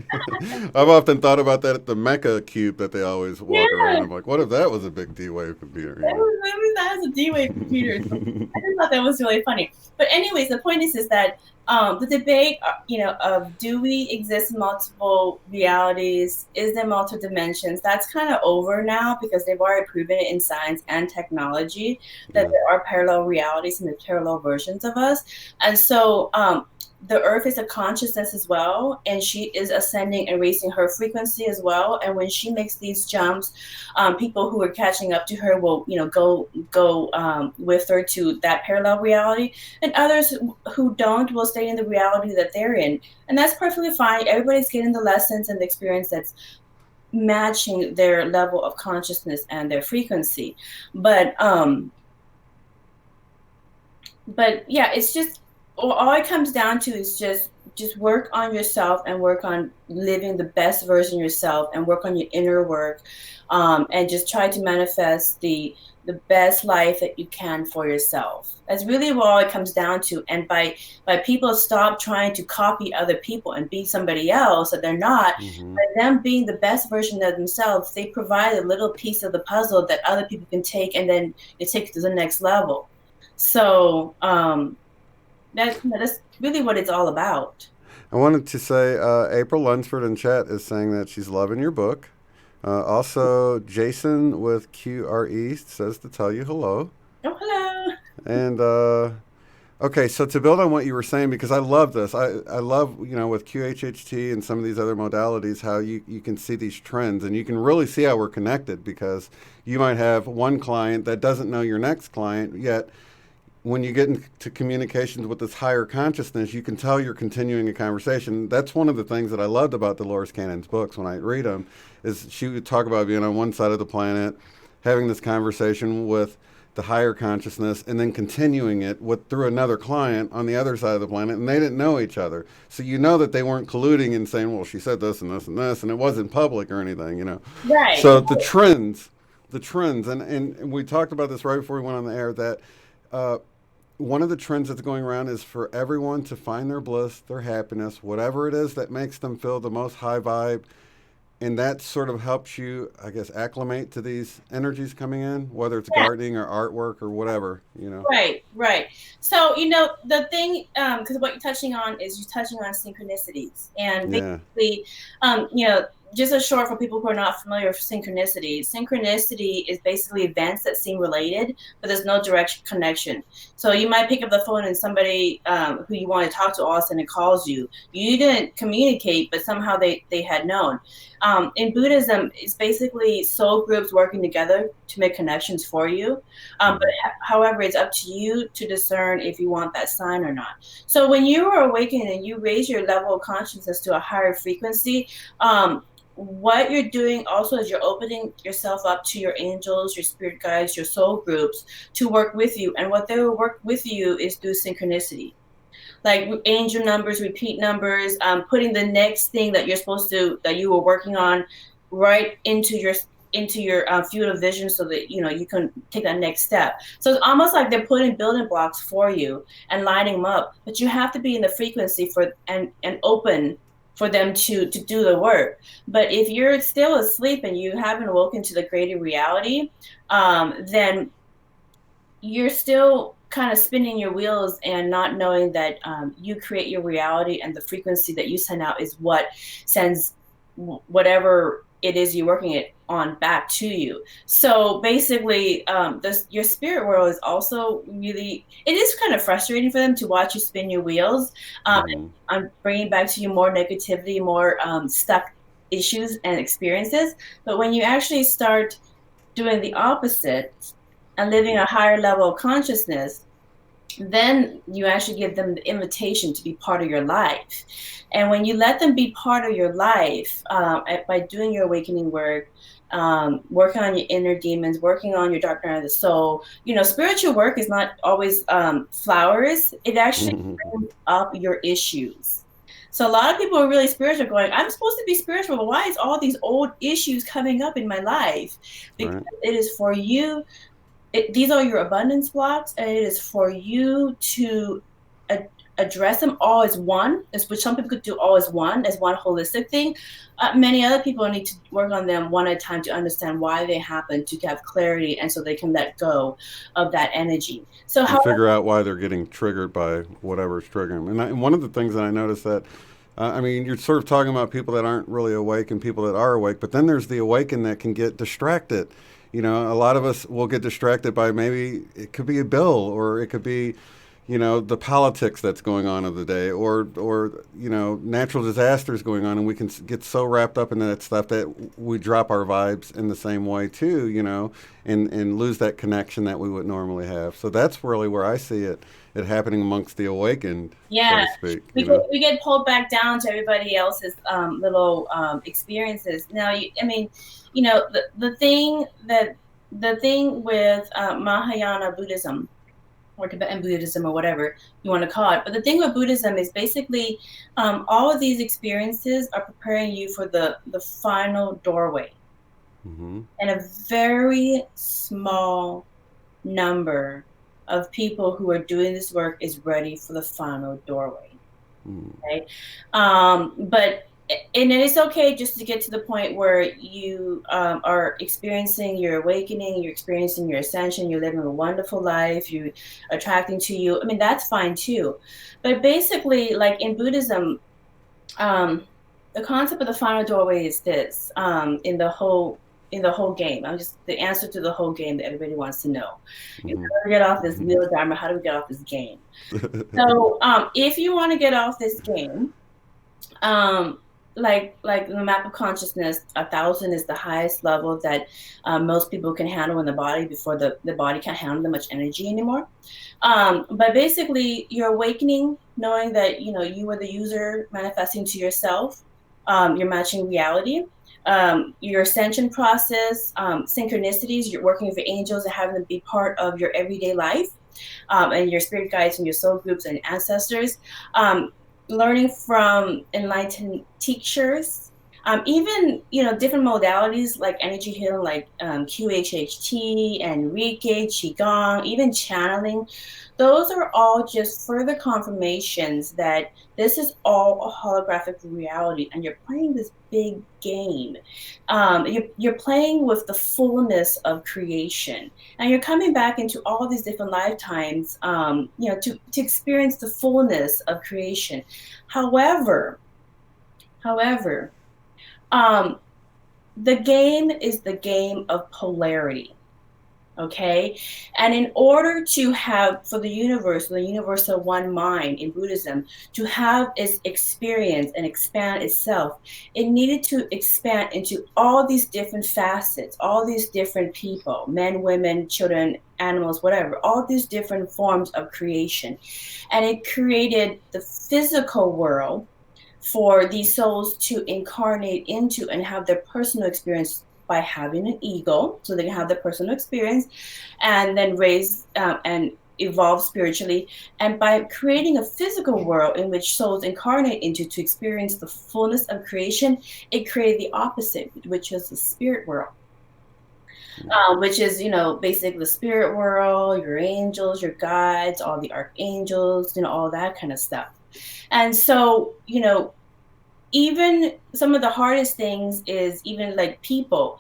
I've often thought about that at the Mecha cube that they always walk around. Yeah, I'm like, what if that was a big D-Wave computer? that was a D-Wave computer. So I just thought that was really funny. But anyways, the point is that the debate, of do we exist in multiple realities? Is there multiple dimensions? That's kind of over now, because they've already proven it in science and technology that Yeah. there are parallel realities and the parallel versions of us. And so the earth is a consciousness as well, and she is ascending and raising her frequency as well. And when she makes these jumps, people who are catching up to her will go with her to that parallel reality, and others who don't will stay in the reality that they're in. And that's perfectly fine. Everybody's getting the lessons and the experience that's matching their level of consciousness and their frequency. But yeah, it's just all it comes down to is just work on yourself, and work on living the best version of yourself, and work on your inner work, and just try to manifest the best life that you can for yourself. That's really what all it comes down to. And by people stop trying to copy other people and be somebody else that they're not, Mm-hmm. by them being the best version of themselves, they provide a little piece of the puzzle that other people can take, and then you take it to the next level. So that's really what it's all about. I wanted to say April Lunsford in chat is saying that she's loving your book. Also, Jason with QRE says to tell you hello. Oh, hello. And okay, so to build on what you were saying, because I love this, I love, with QHHT and some of these other modalities, how you can see these trends, and you can really see how we're connected, because you might have one client that doesn't know your next client, yet when you get into communications with this higher consciousness, you can tell you're continuing a conversation. That's one of the things that I loved about Dolores Cannon's books when I read them, is she would talk about being on one side of the planet, having this conversation with the higher consciousness, and then continuing it through another client on the other side of the planet, and they didn't know each other. So you know that they weren't colluding and saying, well, she said this and this and this, and it wasn't public or anything. Right. So the trends, and we talked about this right before we went on the air, that one of the trends that's going around is for everyone to find their bliss, their happiness, whatever it is that makes them feel the most high vibe. And that sort of helps you, I guess, acclimate to these energies coming in, whether it's Yeah. gardening or artwork or whatever. Right. So, the thing, because what you're touching on is you're touching on synchronicities. And Yeah. basically, just a short for people who are not familiar with synchronicity. Synchronicity is basically events that seem related, but there's no direct connection. So you might pick up the phone and somebody who you want to talk to all of a sudden calls you. You didn't communicate, but somehow they had known. In Buddhism, it's basically soul groups working together to make connections for you. But however, it's up to you to discern if you want that sign or not. So when you are awakened and you raise your level of consciousness to a higher frequency, what you're doing also is you're opening yourself up to your angels, your spirit guides, your soul groups to work with you. And what they will work with you is through synchronicity, like angel numbers, repeat numbers, putting the next thing that you're supposed to, that you were working on, right into your field of vision, so that you can take that next step. So it's almost like they're putting building blocks for you and lining them up, but you have to be in the frequency for and open for them to do the work. But if you're still asleep and you haven't awoken to the greater reality, then you're still kind of spinning your wheels and not knowing that you create your reality, and the frequency that you send out is what sends whatever it is you're working it on back to you. So basically, your spirit world is also really, it is kind of frustrating for them to watch you spin your wheels. I'm bringing back to you more negativity, more stuck issues and experiences. But when you actually start doing the opposite and living a higher level of consciousness, then you actually give them the invitation to be part of your life. And when you let them be part of your life, by doing your awakening work, working on your inner demons, working on your dark night of the soul, spiritual work is not always flowers. It actually brings up your issues. So a lot of people are really spiritual going, I'm supposed to be spiritual, but why is all these old issues coming up in my life? Because it is for you. These are your abundance blocks, and it is for you to address them all as one, which some people could do all as one holistic thing. Many other people need to work on them one at a time to understand why they happen, to have clarity, and so they can let go of that energy. So and figure out why they're getting triggered by whatever's triggering them. And one of the things that I noticed that, I mean, you're sort of talking about people that aren't really awake and people that are awake, but then there's the awakened that can get distracted. A lot of us will get distracted by, maybe it could be a bill, or it could be, the politics that's going on of the day, or natural disasters going on, and we can get so wrapped up in that stuff that we drop our vibes in the same way too, and lose that connection that we would normally have. So that's really where I see it happening amongst the awakened, yeah, so to speak. We get pulled back down to everybody else's little experiences. Now, the thing with Mahayana Buddhism, or Tibetan Buddhism, or whatever you want to call it. But the thing with Buddhism is basically all of these experiences are preparing you for the final doorway. And a very small number of people who are doing this work is ready for the final doorway. Right? And it's okay just to get to the point where you are experiencing your awakening, you're experiencing your ascension, you're living a wonderful life, you're attracting to you. I mean, that's fine too. But basically, like in Buddhism, the concept of the final doorway is this, in the whole game. I'm just the answer to the whole game that everybody wants to know. How do we get off this wheel dharma? How do we get off this game? So if you want to get off this game, like the map of consciousness, 1,000 is the highest level that most people can handle in the body before the body can't handle that much energy anymore. But basically, you're awakening, knowing that you are the user manifesting to yourself. You're matching reality. Your ascension process, synchronicities, you're working with your angels and having them be part of your everyday life, and your spirit guides and your soul groups and ancestors. Learning from enlightened teachers, even different modalities like energy healing, like QHHT and Reiki, Qigong, even channeling. Those are all just further confirmations that this is all a holographic reality, and you're playing this big game. You're playing with the fullness of creation, and you're coming back into all these different lifetimes, to experience the fullness of creation. However, Um, the game is the game of polarity. Okay. And in order to have, for the universe, the universal one mind in Buddhism, to have its experience and expand itself, it needed to expand into all these different facets, all these different people, men, women, children, animals, whatever, all these different forms of creation. And it created the physical world for these souls to incarnate into and have their personal experience by having an ego, so they can have their personal experience and then raise and evolve spiritually. And by creating a physical world in which souls incarnate into to experience the fullness of creation, it created the opposite, which is the spirit world. Which is, basically the spirit world, your angels, your guides, all the archangels, all that kind of stuff. And so, even some of the hardest things is even like people.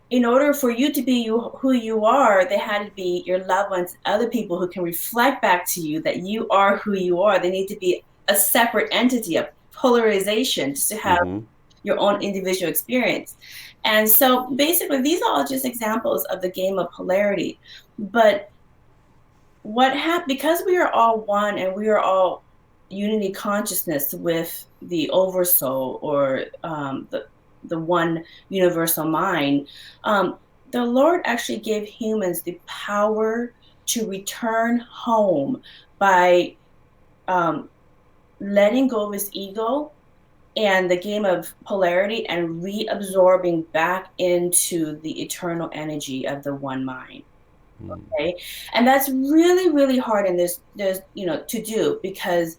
In order for you to be who you are, they had to be your loved ones, other people who can reflect back to you that you are who you are. They need to be a separate entity, a polarization, just to have Mm-hmm. your own individual experience. And so basically, these are all just examples of the game of polarity. But what happened, because we are all one and we are all unity consciousness with the oversoul, or the one universal mind, the Lord actually gave humans the power to return home by um, letting go of his ego and the game of polarity and reabsorbing back into the eternal energy of the one mind. Okay. And that's really, really hard. And there's, to do, because,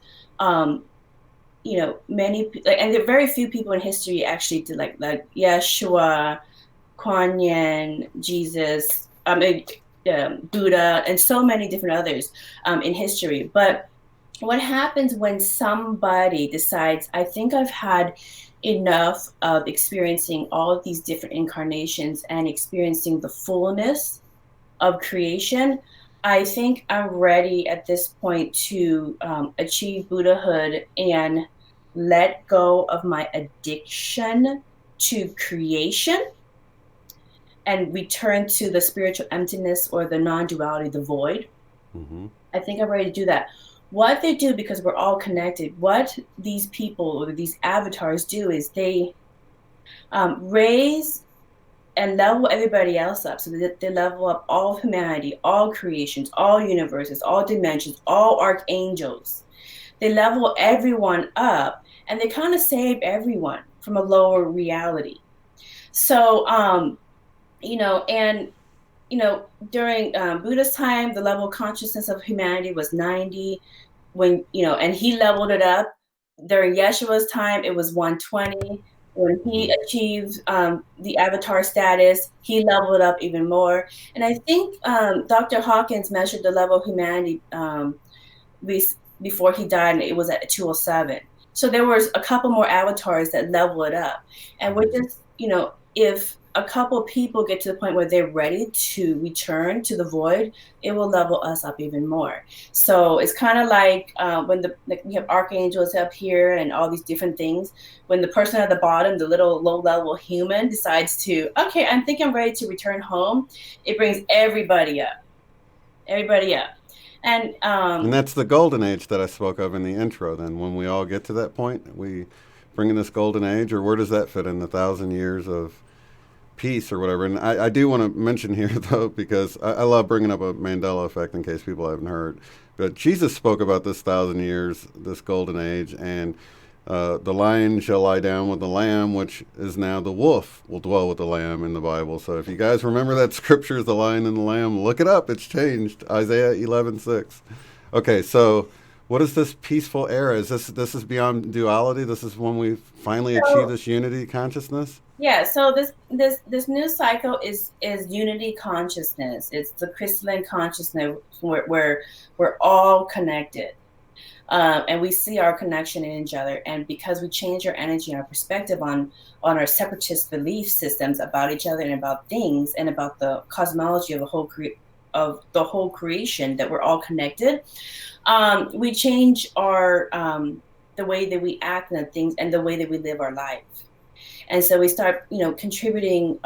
many, like, and there are very few people in history actually did, like Yeshua, Kuan Yin, Jesus, Buddha, and so many different others in history. But what happens when somebody decides, I think I've had enough of experiencing all of these different incarnations and experiencing the fullness of creation. I think I'm ready at this point to achieve Buddhahood and let go of my addiction to creation and return to the spiritual emptiness or the non-duality, the void. Mm-hmm. I think I'm ready to do that. What they do, because we're all connected, what these people or these avatars do is they raise and level everybody else up, so that they level up all humanity, all creations, all universes, all dimensions, all archangels. They level everyone up, and they kind of save everyone from a lower reality. So, and during Buddha's time, the level of consciousness of humanity was 90. And he leveled it up. During Yeshua's time, it was 120. When he achieved the avatar status, he leveled up even more. And I think Dr. Hawkins measured the level of humanity before he died, and it was at 207. So there was a couple more avatars that level it up. And we're just, if a couple people get to the point where they're ready to return to the void, it will level us up even more. So it's kind of like when we have archangels up here and all these different things. When the person at the bottom, the little low-level human, decides to, okay, I think I'm ready to return home, it brings everybody up, everybody up. And that's the golden age that I spoke of in the intro. Then, when we all get to that point, we bring in this golden age, or where does that fit in the 1,000 years of peace or whatever? And I do want to mention here, though, because I love bringing up a Mandela Effect in case people haven't heard. But Jesus spoke about this 1,000 years, this golden age, and the lion shall lie down with the lamb, which is now the wolf will dwell with the lamb in the Bible. So if you guys remember that scripture, the lion and the lamb, look it up. It's changed. Isaiah 11:6. Okay, so what is this peaceful era? Is this is beyond duality? This is when we finally achieve so this unity consciousness? Yeah, so this new cycle is unity consciousness. It's the crystalline consciousness where we're all connected, and we see our connection in each other. And because we change our energy and our perspective on our separatist belief systems about each other and about things and about the cosmology of the whole creation, that we're all connected, we change our the way that we act and things and the way that we live our life. And so we start, contributing,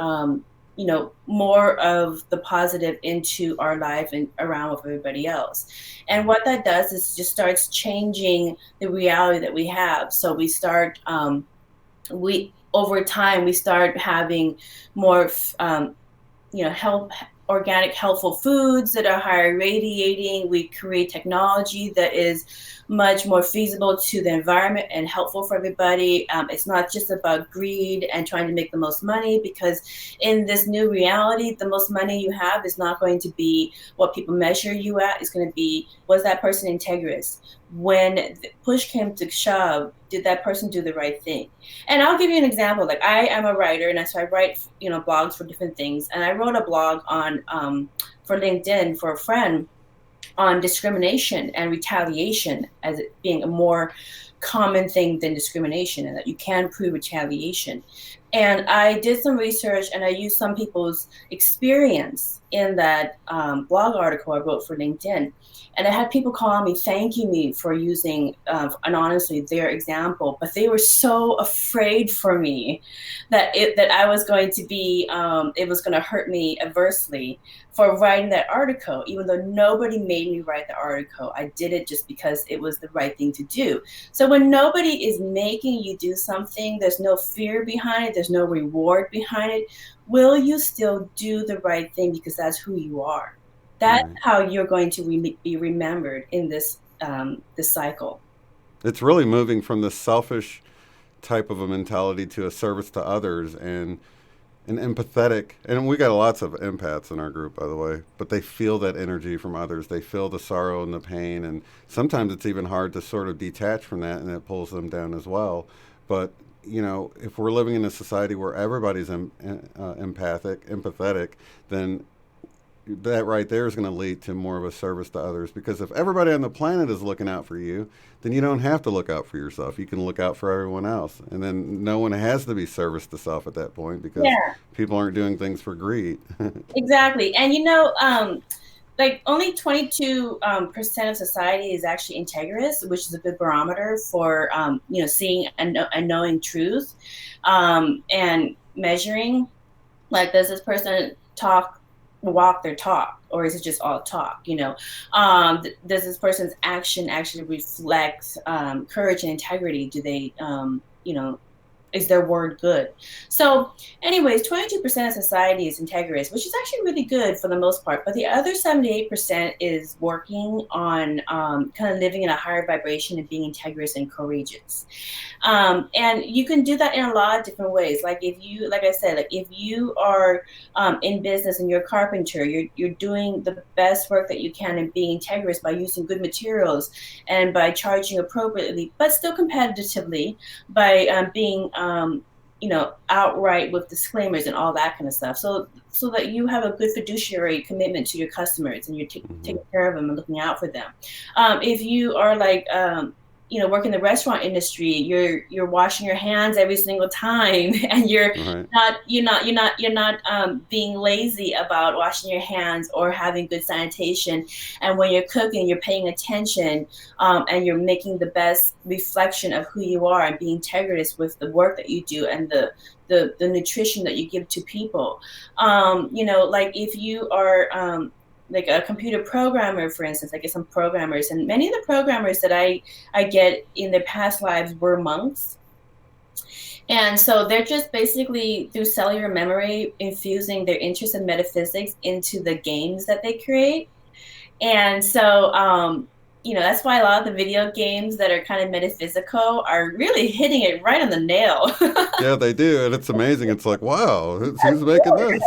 more of the positive into our life and around with everybody else. And what that does is just starts changing the reality that we have. So we start, over time, we start having more, health, organic, healthful foods that are higher radiating. We create technology that is much more feasible to the environment and helpful for everybody. It's not just about greed and trying to make the most money, because in this new reality, the most money you have is not going to be what people measure you at. It's going to be, was that person integrous? When push came to shove, did that person do the right thing? And I'll give you an example. Like, I am a writer, and so I write, blogs for different things. And I wrote a blog on for LinkedIn for a friend on discrimination and retaliation as it being a more common thing than discrimination, and that you can prove retaliation. And I did some research, and I used some people's experience in that blog article I wrote for LinkedIn. And I had people calling me, thanking me for using, and honestly, their example. But they were so afraid for me that I was going to be, it was going to hurt me adversely for writing that article, even though nobody made me write the article. I did it just because it was the right thing to do. So when nobody is making you do something, there's no fear behind it, there's no reward behind it, will you still do the right thing because that's who you are? That's how you're going to be remembered in this cycle. It's really moving from the selfish type of a mentality to a service to others, and an empathetic. And we got lots of empaths in our group, by the way, but they feel that energy from others. They feel the sorrow and the pain, and sometimes it's even hard to sort of detach from that, and it pulls them down as well. But if we're living in a society where everybody's empathetic, then that right there is going to lead to more of a service to others. Because if everybody on the planet is looking out for you, then you don't have to look out for yourself. You can look out for everyone else. And then no one has to be service to self at that point, because people aren't doing things for greed. Exactly. And, like only 22% of society is actually integrous, which is a good barometer for, seeing and knowing truth, and measuring, like, does this person walk their talk, or is it just all talk? Does this person's action actually reflect courage and integrity? Do they, is their word good? So anyways, 22% of society is integrous, which is actually really good for the most part. But the other 78% is working on kind of living in a higher vibration and being integrous and courageous. And you can do that in a lot of different ways. Like I said, if you are in business and you're a carpenter, you're doing the best work that you can and being integrous by using good materials and by charging appropriately, but still competitively, by being outright with disclaimers and all that kind of stuff. So that you have a good fiduciary commitment to your customers, and you're taking care of them and looking out for them. If you are like, work in the restaurant industry, you're washing your hands every single time, and you're not being lazy about washing your hands or having good sanitation. And when you're cooking, you're paying attention, and you're making the best reflection of who you are and being integrous with the work that you do and the nutrition that you give to people. Like if you are like a computer programmer, for instance. I get some programmers, and many of the programmers that I get in their past lives were monks. And so they're just basically, through cellular memory, infusing their interest in metaphysics into the games that they create. And so, that's why a lot of the video games that are kind of metaphysical are really hitting it right on the nail. Yeah, they do. And it's amazing. It's like, wow, who's making this?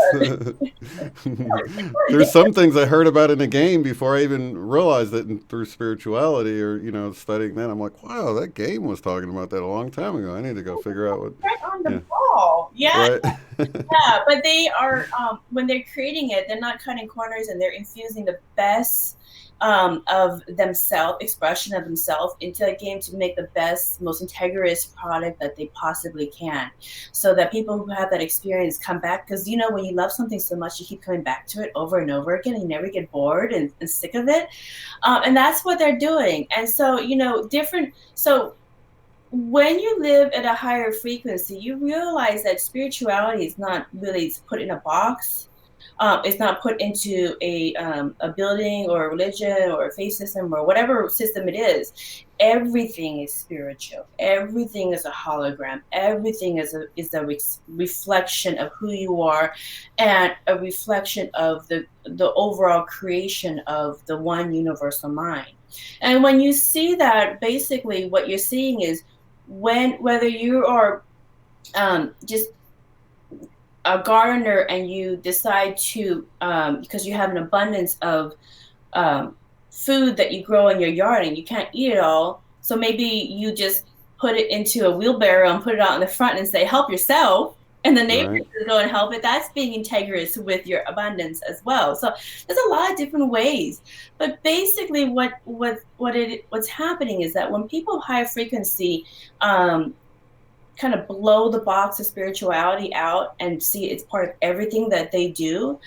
There's some things I heard about in a game before I even realized it, and through spirituality or, studying that. I'm like, wow, that game was talking about that a long time ago. I need to go figure out what. Right on the ball. Yeah. Right. Yeah, but they are, when they're creating it, they're not cutting corners, and they're infusing the best of themselves, expression of themselves into a game to make the best, most integrous product that they possibly can, so that people who have that experience come back. Because when you love something so much, you keep coming back to it over and over again, and you never get bored and sick of it. And that's what they're doing. And so when you live at a higher frequency, you realize that spirituality is not really put in a box. It's not put into a building or a religion or a faith system or whatever system it is. Everything is spiritual. Everything is a hologram. Everything is a reflection of who you are, and a reflection of the overall creation of the one universal mind. And when you see that, basically what you're seeing is whether you are just a gardener and you decide to because you have an abundance of um, food that you grow in your yard and you can't eat it all, so maybe you just put it into a wheelbarrow and put it out in the front and say help yourself, and the neighbors Right. go and help it. That's being integrous with your abundance as well. So there's a lot of different ways, but basically what's happening is that when people high frequency kind of blow the box of spirituality out and see it's part of everything that they do,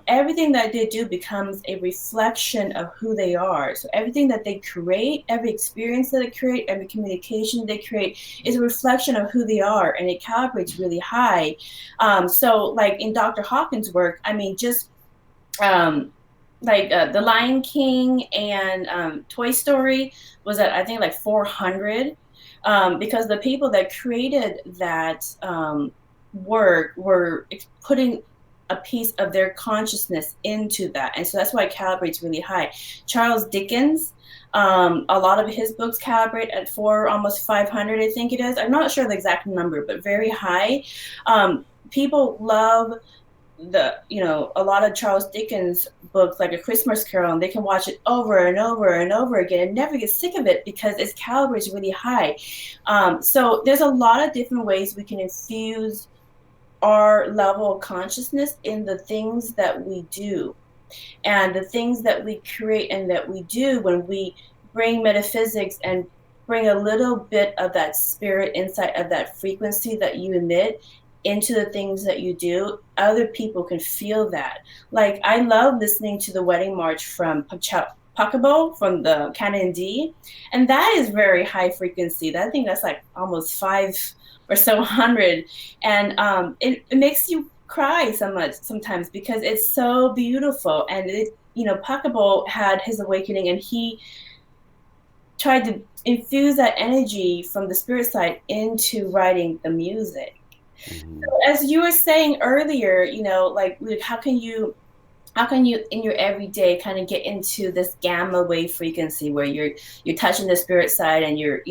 everything that they do becomes a reflection of who they are. So everything that they create, every experience that they create, every communication they create is a reflection of who they are, and it calibrates really high. So like in Dr. Hawkins' work, I mean, just The Lion King and Toy Story was at, I think, like 400, because the people that created that work were putting a piece of their consciousness into that. And so that's why it calibrates really high. Charles Dickens, a lot of his books calibrate at almost 500, I think it is. I'm not sure the exact number, but very high. People love a lot of Charles Dickens books, like A Christmas Carol, and they can watch it over and over and over again and never get sick of it because its caliber is really high. So there's a lot of different ways we can infuse our level of consciousness in the things that we do, and the things that we create and that we do when we bring metaphysics and bring a little bit of that spirit insight of that frequency that you emit into the things that you do. Other people can feel that. Like, I love listening to the wedding march from Pakabo from the Canon D, and that is very high frequency. I think that's like almost 500, and it makes you cry so much sometimes because it's so beautiful. And Pakabo had his awakening, and he tried to infuse that energy from the spirit side into writing the music. Mm-hmm. So as you were saying earlier, like how can you in your everyday kind of get into this gamma wave frequency where you're touching the spirit side and you're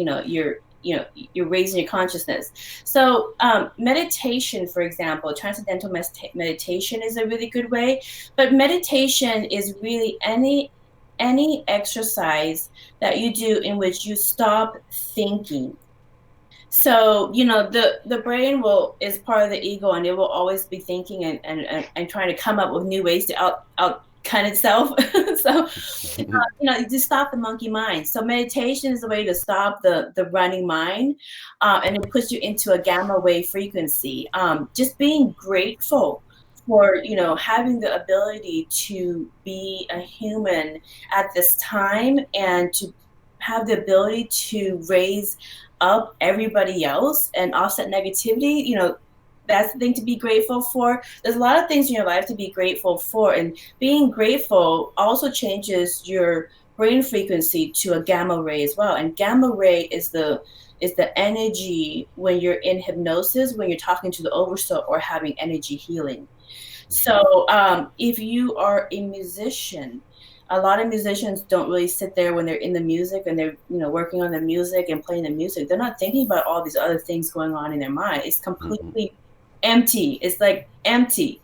raising your consciousness. So meditation, for example, transcendental meditation is a really good way, but meditation is really any exercise that you do in which you stop thinking. So the brain is part of the ego, and it will always be thinking and trying to come up with new ways to out kind itself. So you just stop the monkey mind. So meditation is a way to stop the running mind, and it puts you into a gamma wave frequency. Just being grateful for having the ability to be a human at this time, and to have the ability to raise up everybody else and offset negativity. That's the thing to be grateful for. There's a lot of things in your life to be grateful for, and being grateful also changes your brain frequency to a gamma ray as well. And gamma ray is the energy when you're in hypnosis, when you're talking to the oversoul or having energy healing. So if you are a musician, a lot of musicians don't really sit there when they're in the music and they're working on the music and playing the music. They're not thinking about all these other things going on in their mind. It's completely empty. It's like empty.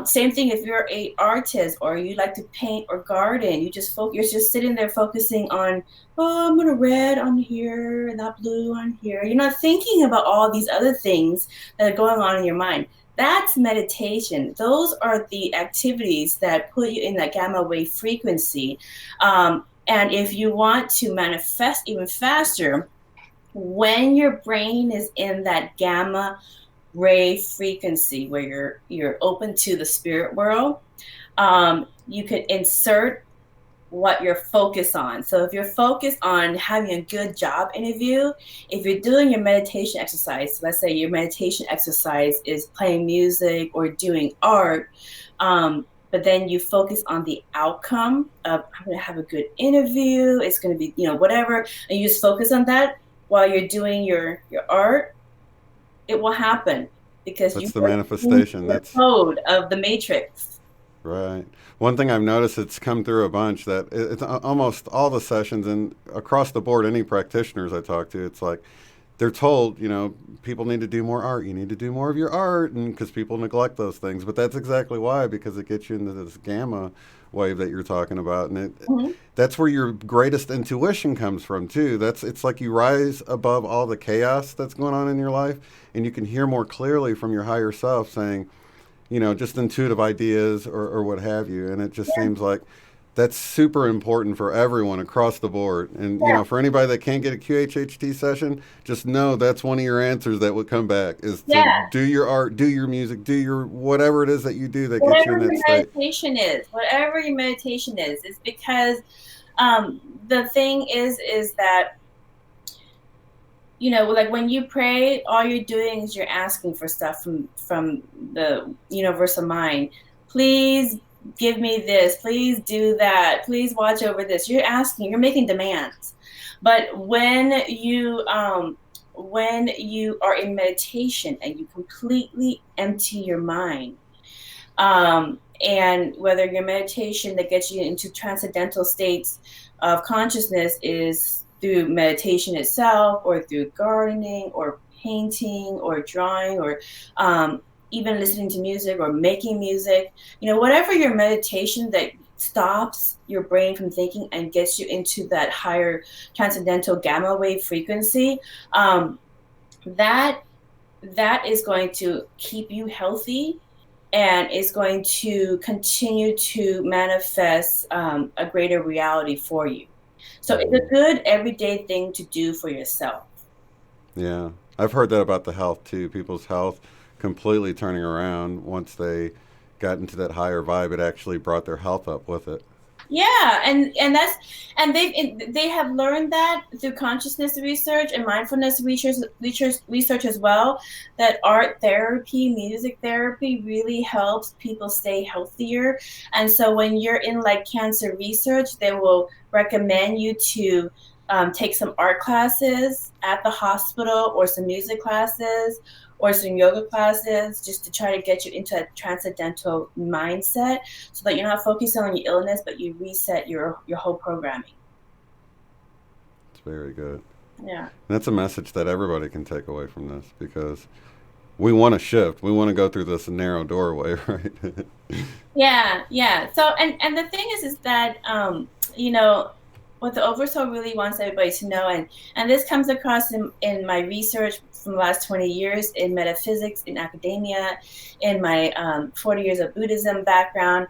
Same thing if you're a artist or you like to paint or garden. You're just sitting there focusing on, oh, I'm gonna red on here and that blue on here. You're not thinking about all these other things that are going on in your mind. That's meditation. Those are the activities that put you in that gamma wave frequency. And if you want to manifest even faster, when your brain is in that gamma ray frequency where you're open to the spirit world, you could insert what you're focused on. So if you're focused on having a good job interview, if you're doing your meditation exercise, let's say your meditation exercise is playing music or doing art, but then you focus on the outcome of, I'm going to have a good interview, it's going to be, whatever, and you just focus on that while you're doing your art, it will happen because you That's the are in manifestation. the That's code of the matrix. right. One thing I've noticed, it's come through a bunch, that it's almost all the sessions and across the board, any practitioners I talk to, it's like they're told, people need to do more art. You need to do more of your art, and because people neglect those things. But that's exactly why, because it gets you into this gamma wave that you're talking about, and Mm-hmm. that's where your greatest intuition comes from too. It's like you rise above all the chaos that's going on in your life, and you can hear more clearly from your higher self saying, just intuitive ideas or what have you. And it just Yeah, seems like that's super important for everyone across the board. And, yeah, for anybody that can't get a QHHT session, just know that's one of your answers that would come back is to yeah. do your art, do your music, do your whatever it is that you do that gets you Whatever in that your state. meditation is because the thing is that like when you pray, all you're doing is you're asking for stuff from the universal mind. Please give me this, please do that, please watch over this. You're asking, you're making demands. But when you are in meditation and you completely empty your mind, and whether your meditation that gets you into transcendental states of consciousness is through meditation itself or through gardening or painting or drawing or even listening to music or making music, whatever your meditation that stops your brain from thinking and gets you into that higher transcendental gamma wave frequency, that that is going to keep you healthy and is going to continue to manifest a greater reality for you. So it's Hmm. a good everyday thing to do for yourself. Yeah. I've heard that about the health too. People's health completely turning around once they got into that higher vibe. It actually brought their health up with it. Yeah, and they have learned that through consciousness research and mindfulness research as well, that art therapy, music therapy really helps people stay healthier. And so when you're in like cancer research, they will recommend you to take some art classes at the hospital or some music classes or some yoga classes just to try to get you into a transcendental mindset so that you're not focusing on your illness, but you reset your whole programming. It's very good. Yeah. And that's a message that everybody can take away from this because we want to shift. We want to go through this narrow doorway, right? Yeah, yeah. So and the thing is that what the oversoul really wants everybody to know, and this comes across in my research from the last 20 years in metaphysics, in academia, in my 40 years of Buddhism background.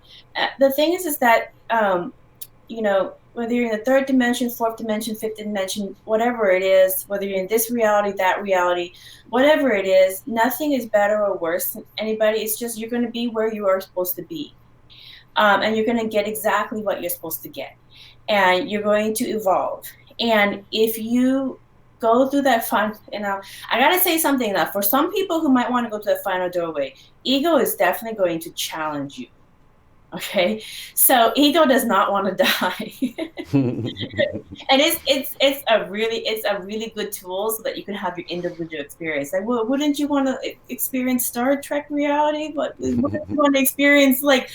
The thing is that whether you're in the third dimension, fourth dimension, fifth dimension, whatever it is, whether you're in this reality, that reality, whatever it is, nothing is better or worse than anybody. It's just you're going to be where you are supposed to be. And you're going to get exactly what you're supposed to get. And you're going to evolve. And if you go through that I got to say something that for some people who might want to go to the final doorway, ego is definitely going to challenge you. Okay, so ego does not want to die, and it's a really good tool so that you can have your individual experience. Like, well, wouldn't you want to experience Star Trek reality? But wouldn't you want to experience like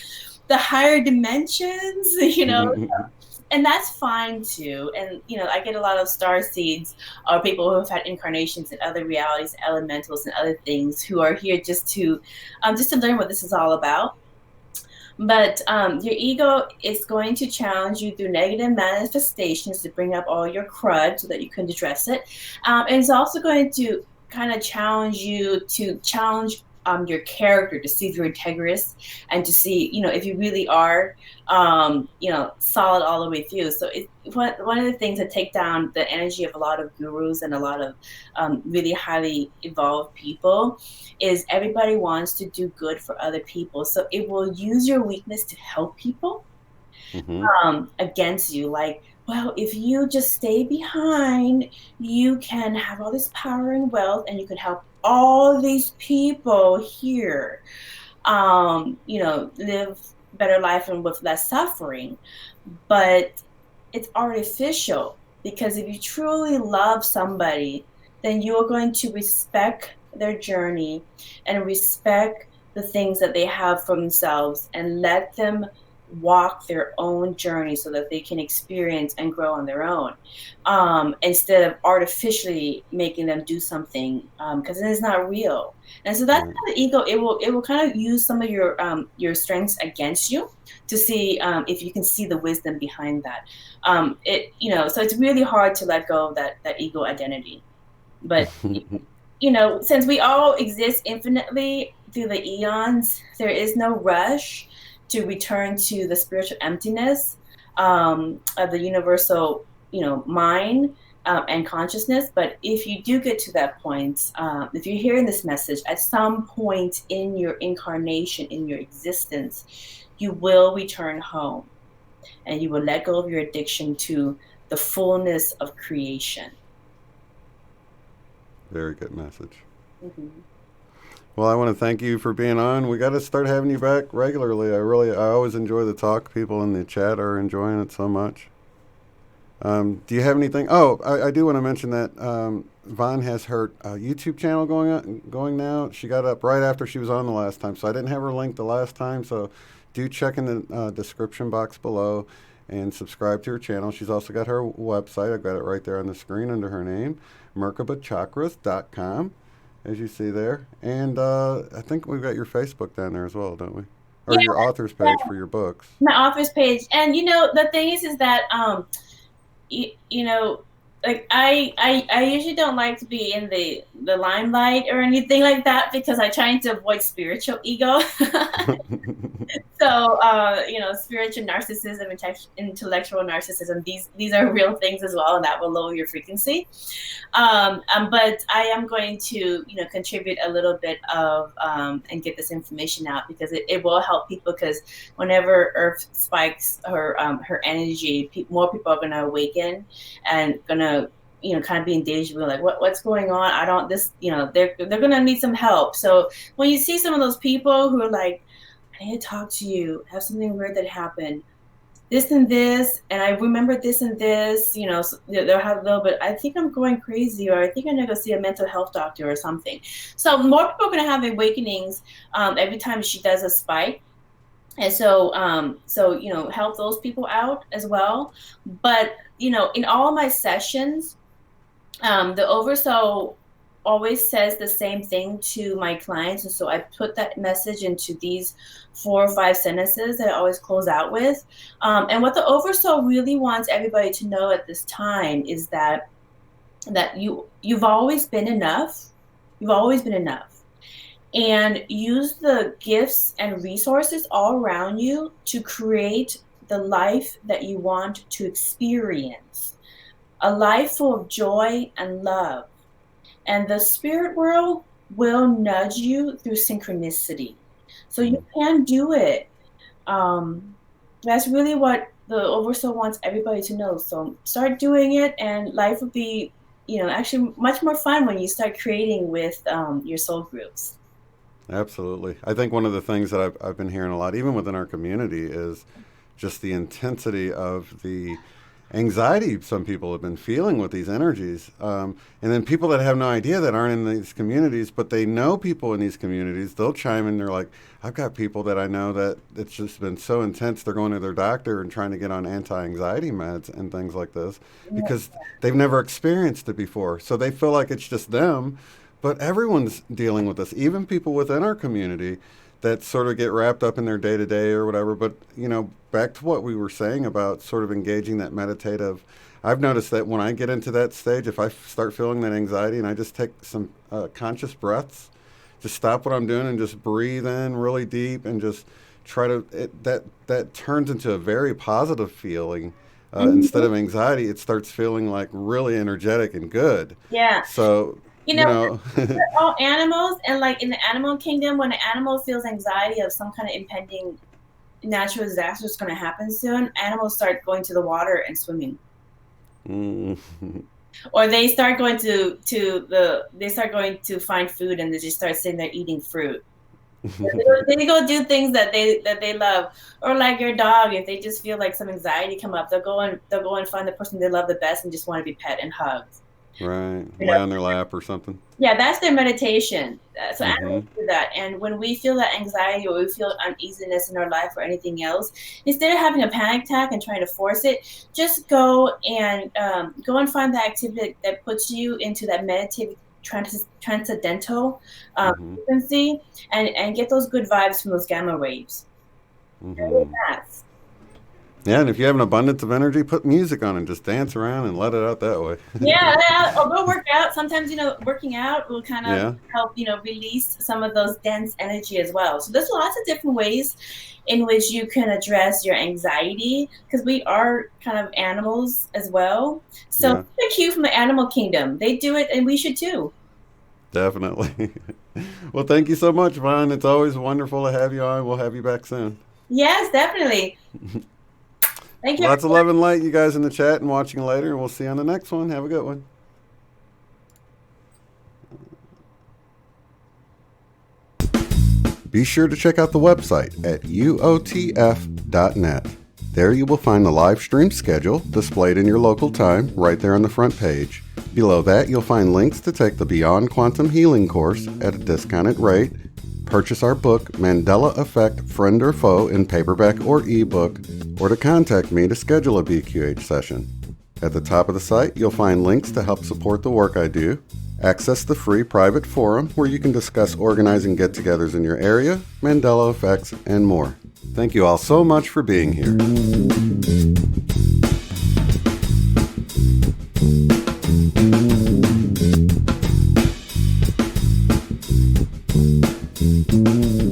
the higher dimensions? And that's fine too. And I get a lot of star seeds or people who have had incarnations in other realities, elementals, and other things who are here just to learn what this is all about. But your ego is going to challenge you through negative manifestations to bring up all your crud so that you can address it. And it's also going to kind of challenge you to challenge your character to see if you're integrous and to see, if you really are, solid all the way through. So one of the things that take down the energy of a lot of gurus and a lot of really highly evolved people is everybody wants to do good for other people. So it will use your weakness to help people. Mm-hmm. against you. Like, well, if you just stay behind, you can have all this power and wealth, and you can help all these people here, live better life and with less suffering. But it's artificial, because if you truly love somebody, then you're going to respect their journey and respect the things that they have for themselves, and let them walk their own journey so that they can experience and grow on their own, instead of artificially making them do something, because it is not real. And so that's Right. how the ego, it will kind of use some of your strengths against you, to see, if you can see the wisdom behind that. So it's really hard to let go of that ego identity. But since we all exist infinitely through the eons, there is no rush to return to the spiritual emptiness, of the universal, mind, and consciousness. But if you do get to that point, if you're hearing this message at some point in your incarnation, in your existence, you will return home, and you will let go of your addiction to the fullness of creation. Very good message. Mm-hmm. Well, I want to thank you for being on. We got to start having you back regularly. I always enjoy the talk. People in the chat are enjoying it so much. Do you have anything? Oh, I do want to mention that Vaughn has her YouTube channel going now. She got up right after she was on the last time, so I didn't have her link the last time. So do check in the description box below and subscribe to her channel. She's also got her website. I've got it right there on the screen under her name, merkabachakras.com, as you see there. And I think we've got your Facebook down there as well, don't we? Or Yeah, your author's page for your books. my author's page. And the thing is that you know like I usually don't like to be in the limelight or anything like that, because I try to avoid spiritual ego. So, spiritual narcissism and intellectual narcissism, these are real things as well, and that will lower your frequency. But I am going to, contribute a little bit of, and get this information out, because it will help people. Because whenever Earth spikes her energy, more people are going to awaken, and going to, kind of be in deja vu, like what's going on? I don't this, they're going to need some help. So when you see some of those people who are like, I need to talk to you, have something weird that happened, this and this, and I remember this and this, so they'll have a little bit, I think I'm going crazy, or I think I need to go see a mental health doctor or something. So more people are going to have awakenings, every time she does a spike. And so help those people out as well. But, in all my sessions, the oversoul always says the same thing to my clients. And so I put that message into these 4 or 5 sentences that I always close out with. And what the oversoul really wants everybody to know at this time is that you've always been enough. You've always been enough. And use the gifts and resources all around you to create the life that you want to experience. A life full of joy and love. And the spirit world will nudge you through synchronicity. So you can do it. That's really what the Oversoul wants everybody to know. So start doing it, and life will be, actually much more fun when you start creating with your soul groups. Absolutely. I think one of the things that I've been hearing a lot, even within our community, is just the intensity of the anxiety some people have been feeling with these energies. And then people that have no idea, that aren't in these communities, but they know people in these communities, they'll chime in. They're like, I've got people that I know that it's just been so intense, they're going to their doctor and trying to get on anti-anxiety meds and things like this, because they've never experienced it before. So they feel like it's just them. But everyone's dealing with this, even people within our community that sort of get wrapped up in their day to day or whatever. But, back to what we were saying about sort of engaging that meditative, I've noticed that when I get into that stage, if I start feeling that anxiety and I just take some conscious breaths, just stop what I'm doing and just breathe in really deep and just try to, that turns into a very positive feeling. Instead of anxiety, it starts feeling like really energetic and good. Yeah. So, You you know, know, we're all animals, and like in the animal kingdom, when an animal feels anxiety of some kind of impending natural disaster is going to happen soon, animals start going to the water and swimming. Or they start going they start going to find food, and they just start sitting there eating fruit. They go do things that they love. Or like your dog, if they just feel like some anxiety come up, they'll go and find the person they love the best and just want to be pet and hugged. Right. Lay on their lap or something. Yeah, that's their meditation. So animals do that. And when we feel that anxiety or we feel uneasiness in our life or anything else, instead of having a panic attack and trying to force it, just go and find the activity that puts you into that meditative transcendental frequency, and get those good vibes from those gamma waves. Yeah, and if you have an abundance of energy, put music on and just dance around and let it out that way. Or go work out. Sometimes, working out will kind of help, release some of those dense energy as well. So there's lots of different ways in which you can address your anxiety, because we are kind of animals as well. So take a cue from the animal kingdom. They do it, and we should too. Definitely. Well, thank you so much, Vaughn. It's always wonderful to have you on. We'll have you back soon. Yes, definitely. Thank you. Lots of love and light, you guys in the chat and watching later, and we'll see you on the next one. Have a good one. Be sure to check out the website at uotf.net. There you will find the live stream schedule displayed in your local time right there on the front page. Below that, you'll find links to take the Beyond Quantum Healing course at a discounted rate, purchase our book, Mandela Effect, Friend or Foe, in paperback or ebook, or to contact me to schedule a BQH session. At the top of the site, you'll find links to help support the work I do, access the free private forum where you can discuss organizing get-togethers in your area, Mandela Effects, and more. Thank you all so much for being here. Mm-hmm.